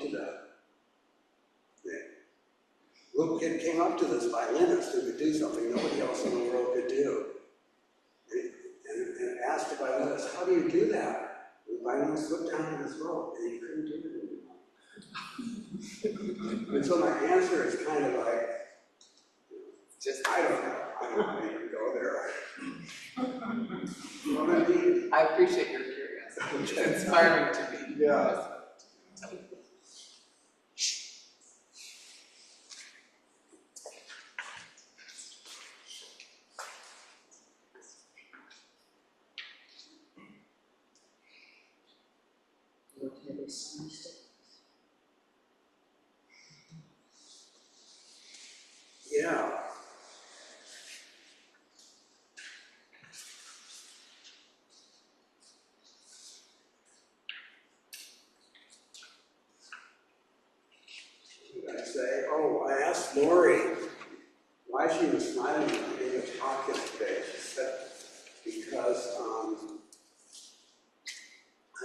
to this violinist who could do something nobody else in the world could do. And asked the violinist, how do you do that? And the violinist looked down at his rope and he couldn't do it anymore. And so my answer is kind of like, I don't want to even go there. You know what I mean? I appreciate your curiosity. It's inspiring to me. Yeah. Yeah. What did I say? Oh, I asked Lori why she was smiling when I gave a talk yesterday. She said, because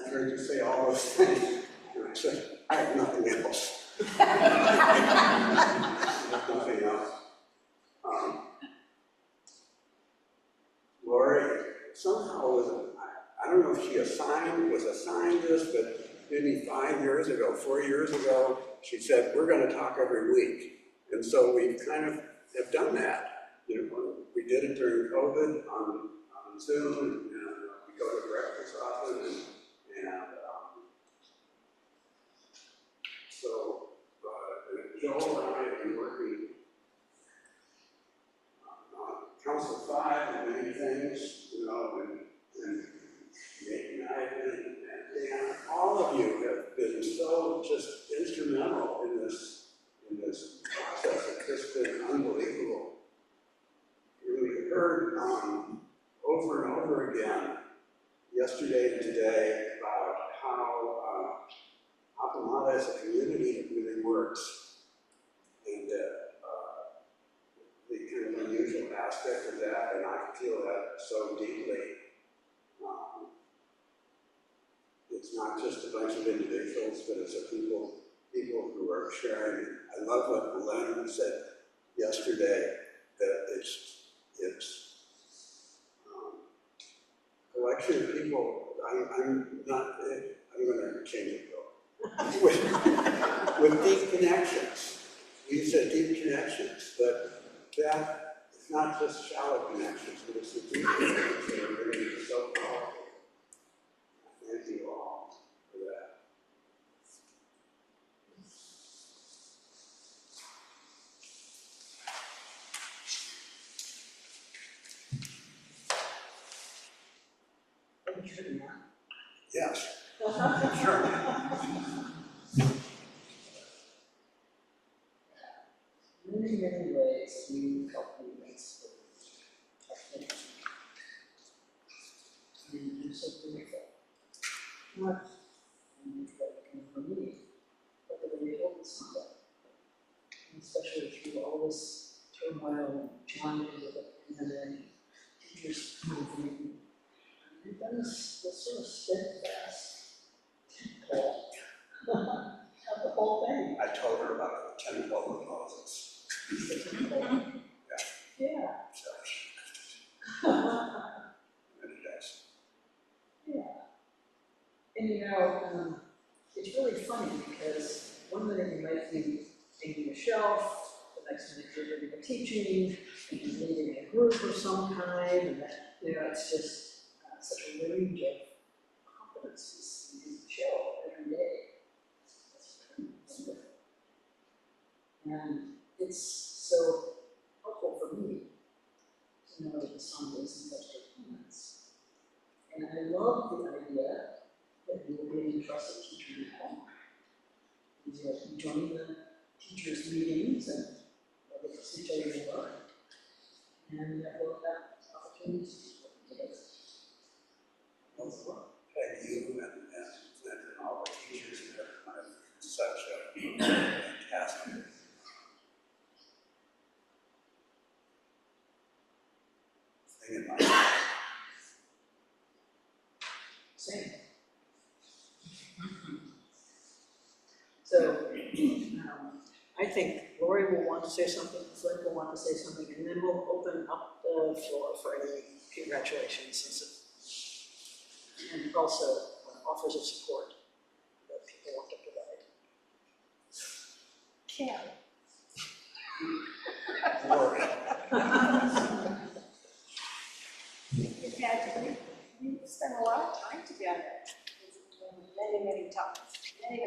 I heard you say all those things. And I said, I have nothing else. I have nothing else. Lori somehow I don't know if she was assigned this, but maybe 4 years ago, she said, we're going to talk every week. And so we kind of have done that. You know, we did it during COVID on Zoom, and we go to breakfast often, and so Joel and I have been working on Council 5 and many things, you know, and Nate and I and Dan, all of you have been so just instrumental in this process. It's just been unbelievable. We heard over and over again yesterday and today about how Appamada as a community that really works, and that the kind of unusual aspect of that, and I feel that so deeply. It's not just a bunch of individuals, but it's a people who are sharing. I love what Glenn said yesterday, that it's a collection of people. I'm going to change it though. with deep connections. You said deep connections, but that it's not just shallow connections, but it's the deep connections that are really so powerful. Thank you all for that. Yes. Sure. In many ways, you help me explore. And I'm so grateful. Not only that came from me, but the way you hold this stuff. And especially through all this turmoil and challenges of the pandemic, teachers moving. You've done this sort of steadfast pull of the whole thing. I told her about the 10 proposals. Yeah. So, and it does. Yeah. And you know, it's really funny because one minute you might be taking a shelf, the next minute you're doing a teaching, and you're leading a group of some kind, and that, you know, it's just such a range of competencies you show every day. That's wonderful. And it's so helpful for me to know that the song is in such good hands. And I love the idea that you will be an entrusted teacher now. You join the teachers' meetings and we'll get to see each other more. And we'll have opportunities to work together. Thank you and all the teachers and everyone. It's such a fantastic. thing in my life. Same. So, I think Lori will want to say something, Flint will want to say something, and then we'll open up the floor for any congratulations and also offers of support that people want to provide. Kim. Lori. We've spent a lot of time together, many topics, and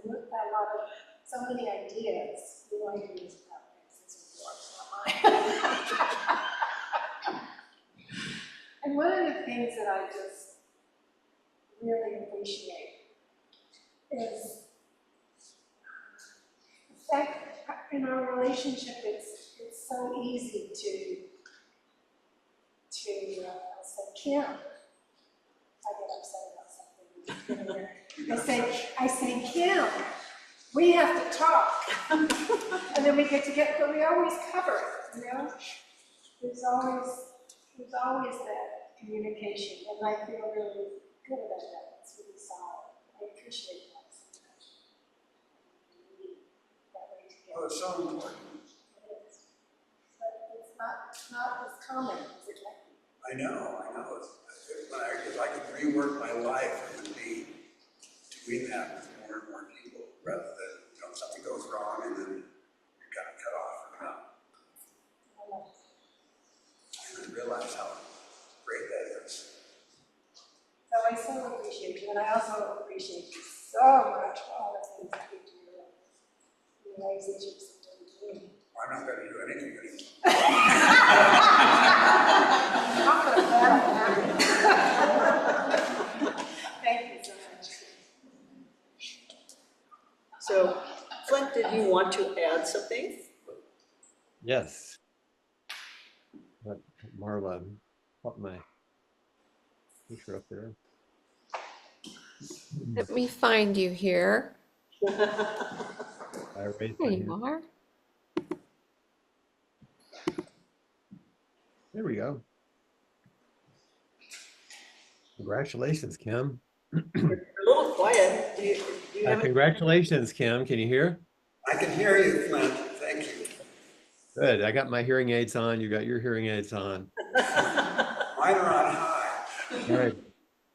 we've had a lot of, so many ideas. New ideas about things, this is yours, not mine. And one of the things that I just really appreciate is the fact that in our relationship, it's so easy to say, Kim, I get upset about something. I say, Kim, we have to talk. And then we get together, but we always cover it, you know? There's always that communication, and I feel really good about that. It's really solid. I appreciate that so much. We need that way together. Oh, it's so important. It is. But it's not as common as it might be. I know. If I could rework my life, it would be doing that with more and more people, rather than, something goes wrong and then you're kind of cut off. I didn't realize how great that is. So I so appreciate you, and I also appreciate you so much for all the things that you do, and the ways that you do me. I'm not going to do anything anymore. I'm gonna bet on that. Thank you so much. So, Flint, did you want to add something? Yes. Marla, put my picture up there. Let me find you here. I raised my There hand. you are. There we go. Congratulations, Kim. You're a little quiet. Do you have Congratulations, Kim. Can you hear? I can hear you, Flint. Thank you. Good. I got my hearing aids on. You got your hearing aids on. Mine are on high.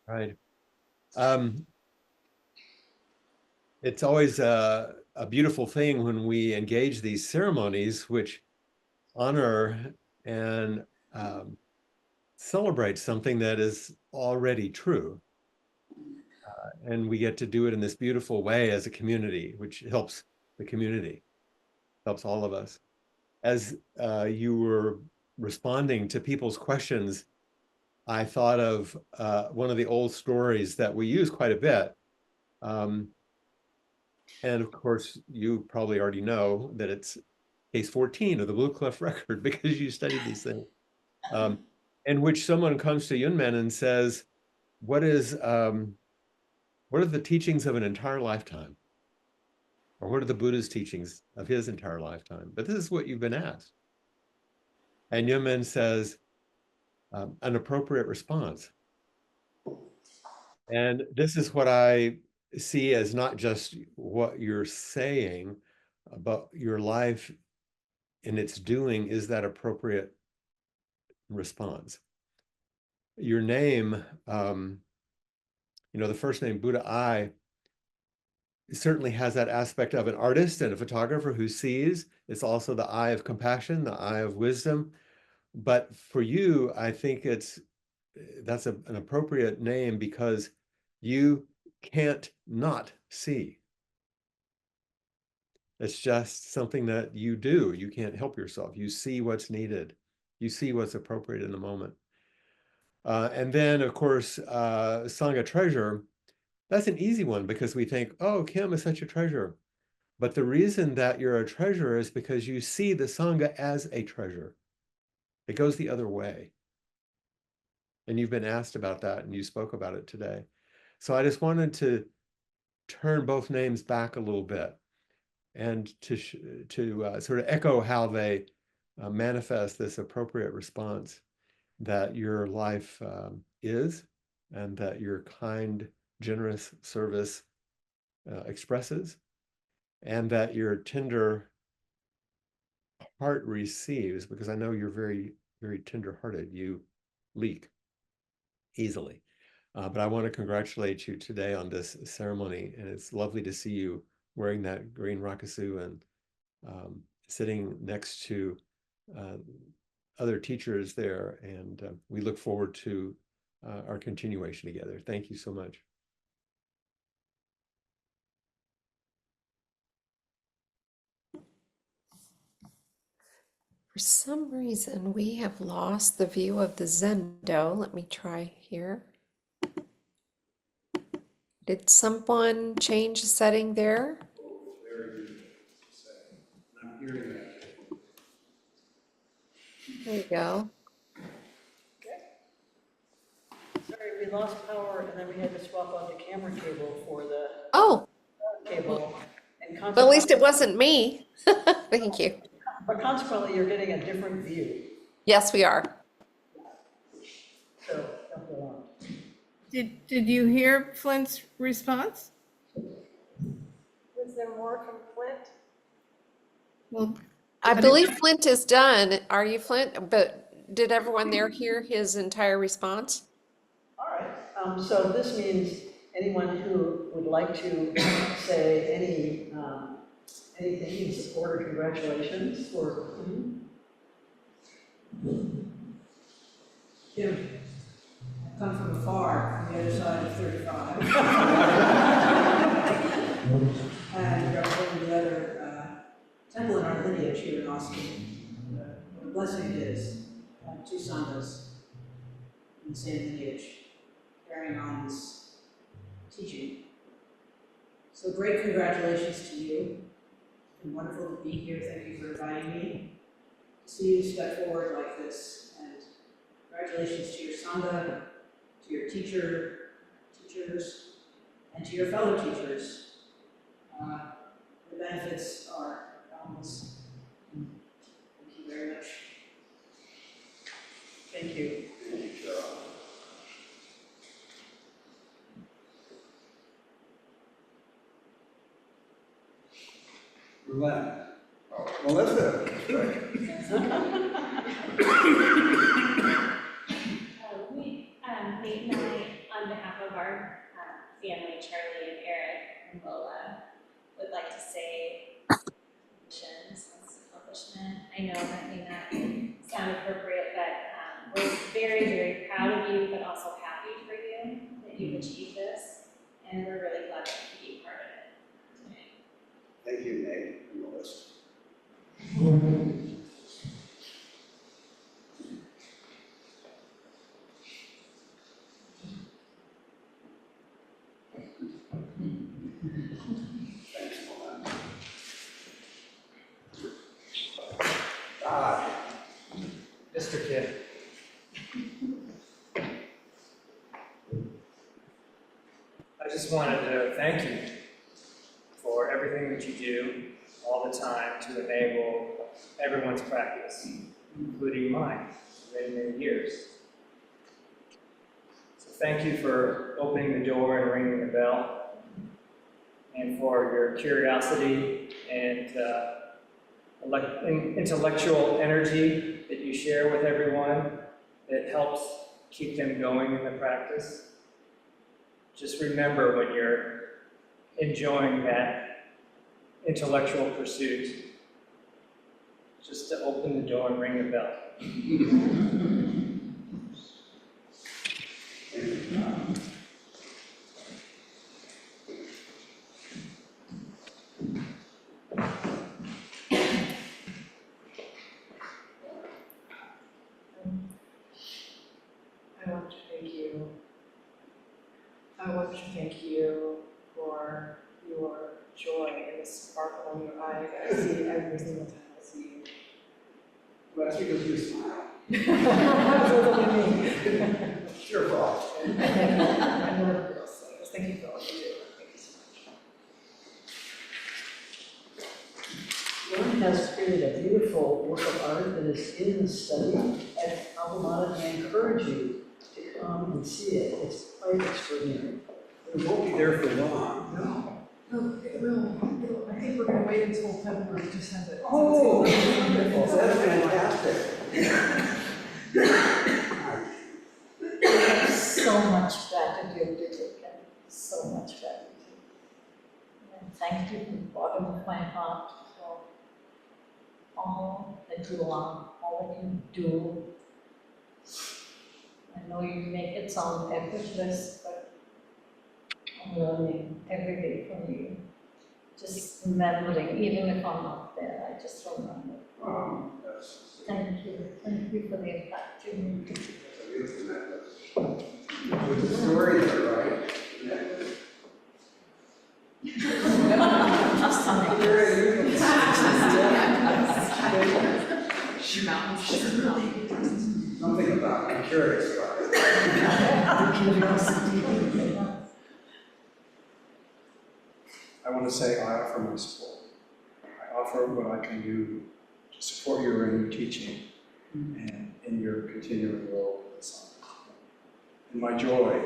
Right. It's always a beautiful thing when we engage these ceremonies, which honor and celebrate something that is already true. And we get to do it in this beautiful way as a community, which helps the community, helps all of us. As you were responding to people's questions, I thought of one of the old stories that we use quite a bit. And of course, you probably already know that it's case 14 of the Blue Cliff Record because you studied these things, in which someone comes to Yunmen and says, what are the teachings of an entire lifetime? Or what are the Buddha's teachings of his entire lifetime? But this is what you've been asked. And Yunmen says, an appropriate response. And this is what I see as not just what you're saying, but your life in its doing is that appropriate response. Your name, the first name, Buddha I, certainly has that aspect of an artist and a photographer who sees. It's also the eye of compassion, the eye of wisdom. But for you, I think that's an appropriate name because you can't not see. It's just something that you do. You can't help yourself. You see what's needed. You see what's appropriate in the moment. And then, of course, Sangha treasure, that's an easy one because we think, oh, Kim is such a treasure. But the reason that you're a treasure is because you see the Sangha as a treasure. It goes the other way. And you've been asked about that and you spoke about it today. So I just wanted to turn both names back a little bit and to sort of echo how they manifest this appropriate response. that your life is, and that your kind, generous service expresses, and that your tender heart receives, because I know you're very, very tender-hearted. You leak easily. But I want to congratulate you today on this ceremony, and it's lovely to see you wearing that green rakusu and sitting next to other teachers there, and we look forward to our continuation together. Thank you so much. For some reason, we have lost the view of the Zendo. Let me try here. Did someone change the setting there? Very good setting. I'm hearing that. There you go. Sorry, we lost power and then we had to swap out the camera cable for the Oh, cable. And but at least it consequently, wasn't me. Thank you. but consequently, you're getting a different view. Yes, we are. So, don't go on. Did you hear Flint's response? Was there more from Flint? Well, I believe Flint is done. Are you, Flint? But did everyone there hear his entire response? All right, so this means anyone who would like to say anything in support or congratulations for Kim. I've come from afar, from the other side of 35. And representing the other temple in our lineage here in Austin. What a blessing it is to have two sanghas in the same lineage, carrying on this teaching. So great congratulations to you. It's been wonderful to be here. Thank you for inviting me. To see you step forward like this. And congratulations to your sangha, to your teachers, and to your fellow teachers. The benefits are boundless. Thank you very much. Thank you. Thank you, Carol. Melissa. Oh, Melissa. Nate and I, on behalf of our family, Charlie and Eric and Lola, would like to say accomplishment. I know that may not sound appropriate, but we're very, very proud of you, but also happy for you that you've achieved this, and we're really glad that you could be part of it today. Thank you, Nate and Melissa. Thanks, Melissa. Mr. Kidd. I just wanted to thank you for everything that you do all the time to enable everyone's practice, including mine, for many, many years. So thank you for opening the door and ringing the bell, and for your curiosity and intellectual energy that you share with everyone that helps keep them going in the practice. Just remember when you're enjoying that intellectual pursuit, just to open the door and ring the bell. I want to thank you for your joy and the sparkle in your eyes. I see every single time I see you. Well, that's because you smile. It's your fault. I know the girls say this. Thank you for all you do. Thank you so much. One has created a beautiful work of art that is in the study at Alma Mater, and I encourage you to come and see it. It's quite extraordinary. We won't be there for long. No. No, it will. I think we're gonna wait until February to send it. Oh, wonderful. That's fantastic. We have so much gratitude to you, Ken. So much gratitude. And thank you from the bottom of my heart for all that you are, all that you do. I know you make it sound effortless, but I'm learning every day from you. Just remembering, even if I'm not there, I just remember. Thank you. Thank you for the impact you made. It's a beautiful necklace. With the story there, right? Necklace. Just something. Something about it. I'm curious about it. I want to say I offer my support. I offer what I can do to support you in your teaching and in your continuing role with the Son. And my joy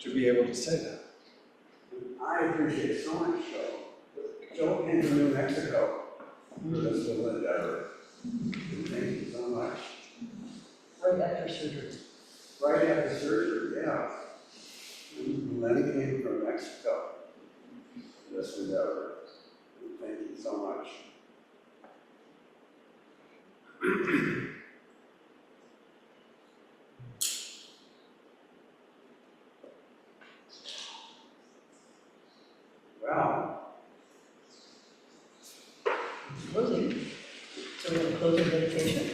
to be able to say that. I appreciate so much Joe came from New Mexico for this little endeavor. Thank you so much. right after surgery. Right after surgery, yeah. And Lenny came from Mexico for this endeavor. Thank you so much. Well, Closing. So we have a closing meditation.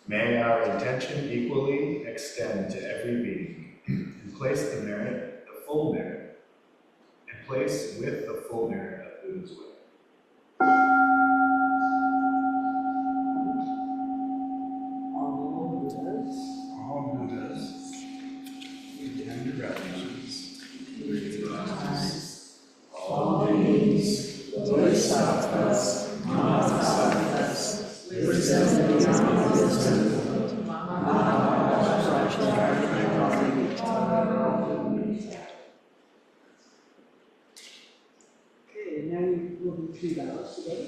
May our intention equally extend to every being, and place the merit, the full merit, and place with the full merit of Buddha's way. all Buddhas, we tender gratitudes. All beings, bodhisattvas, mahasattvas, wisdom beyond wisdom, Okay, and now we will do 3 vows together.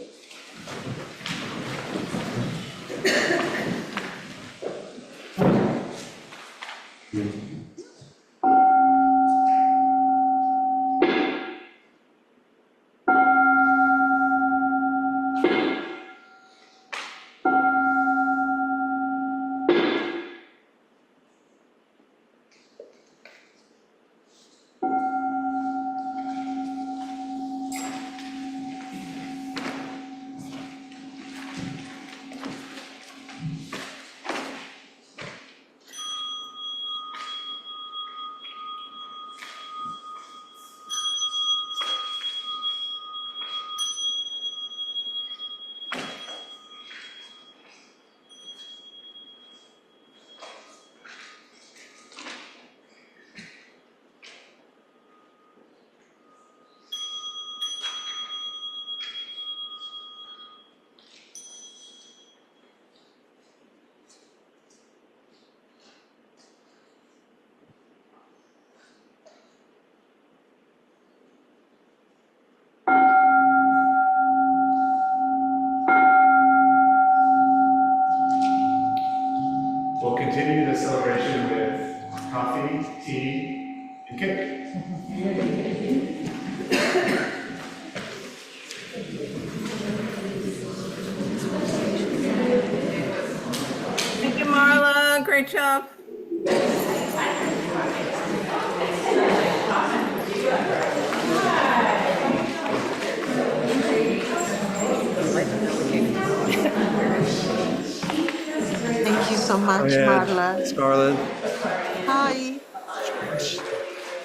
We'll continue the celebration with coffee, tea, and cake. Thank you, Marla. Great job. so Go much, ahead, Marla. Scarlett. Hi.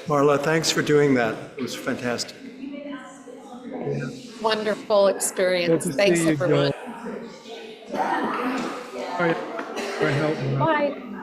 Marla, thanks for doing that. It was fantastic. Wonderful Good experience. to see Thanks, you, everyone. Joel. Sorry for help, Mark. Bye.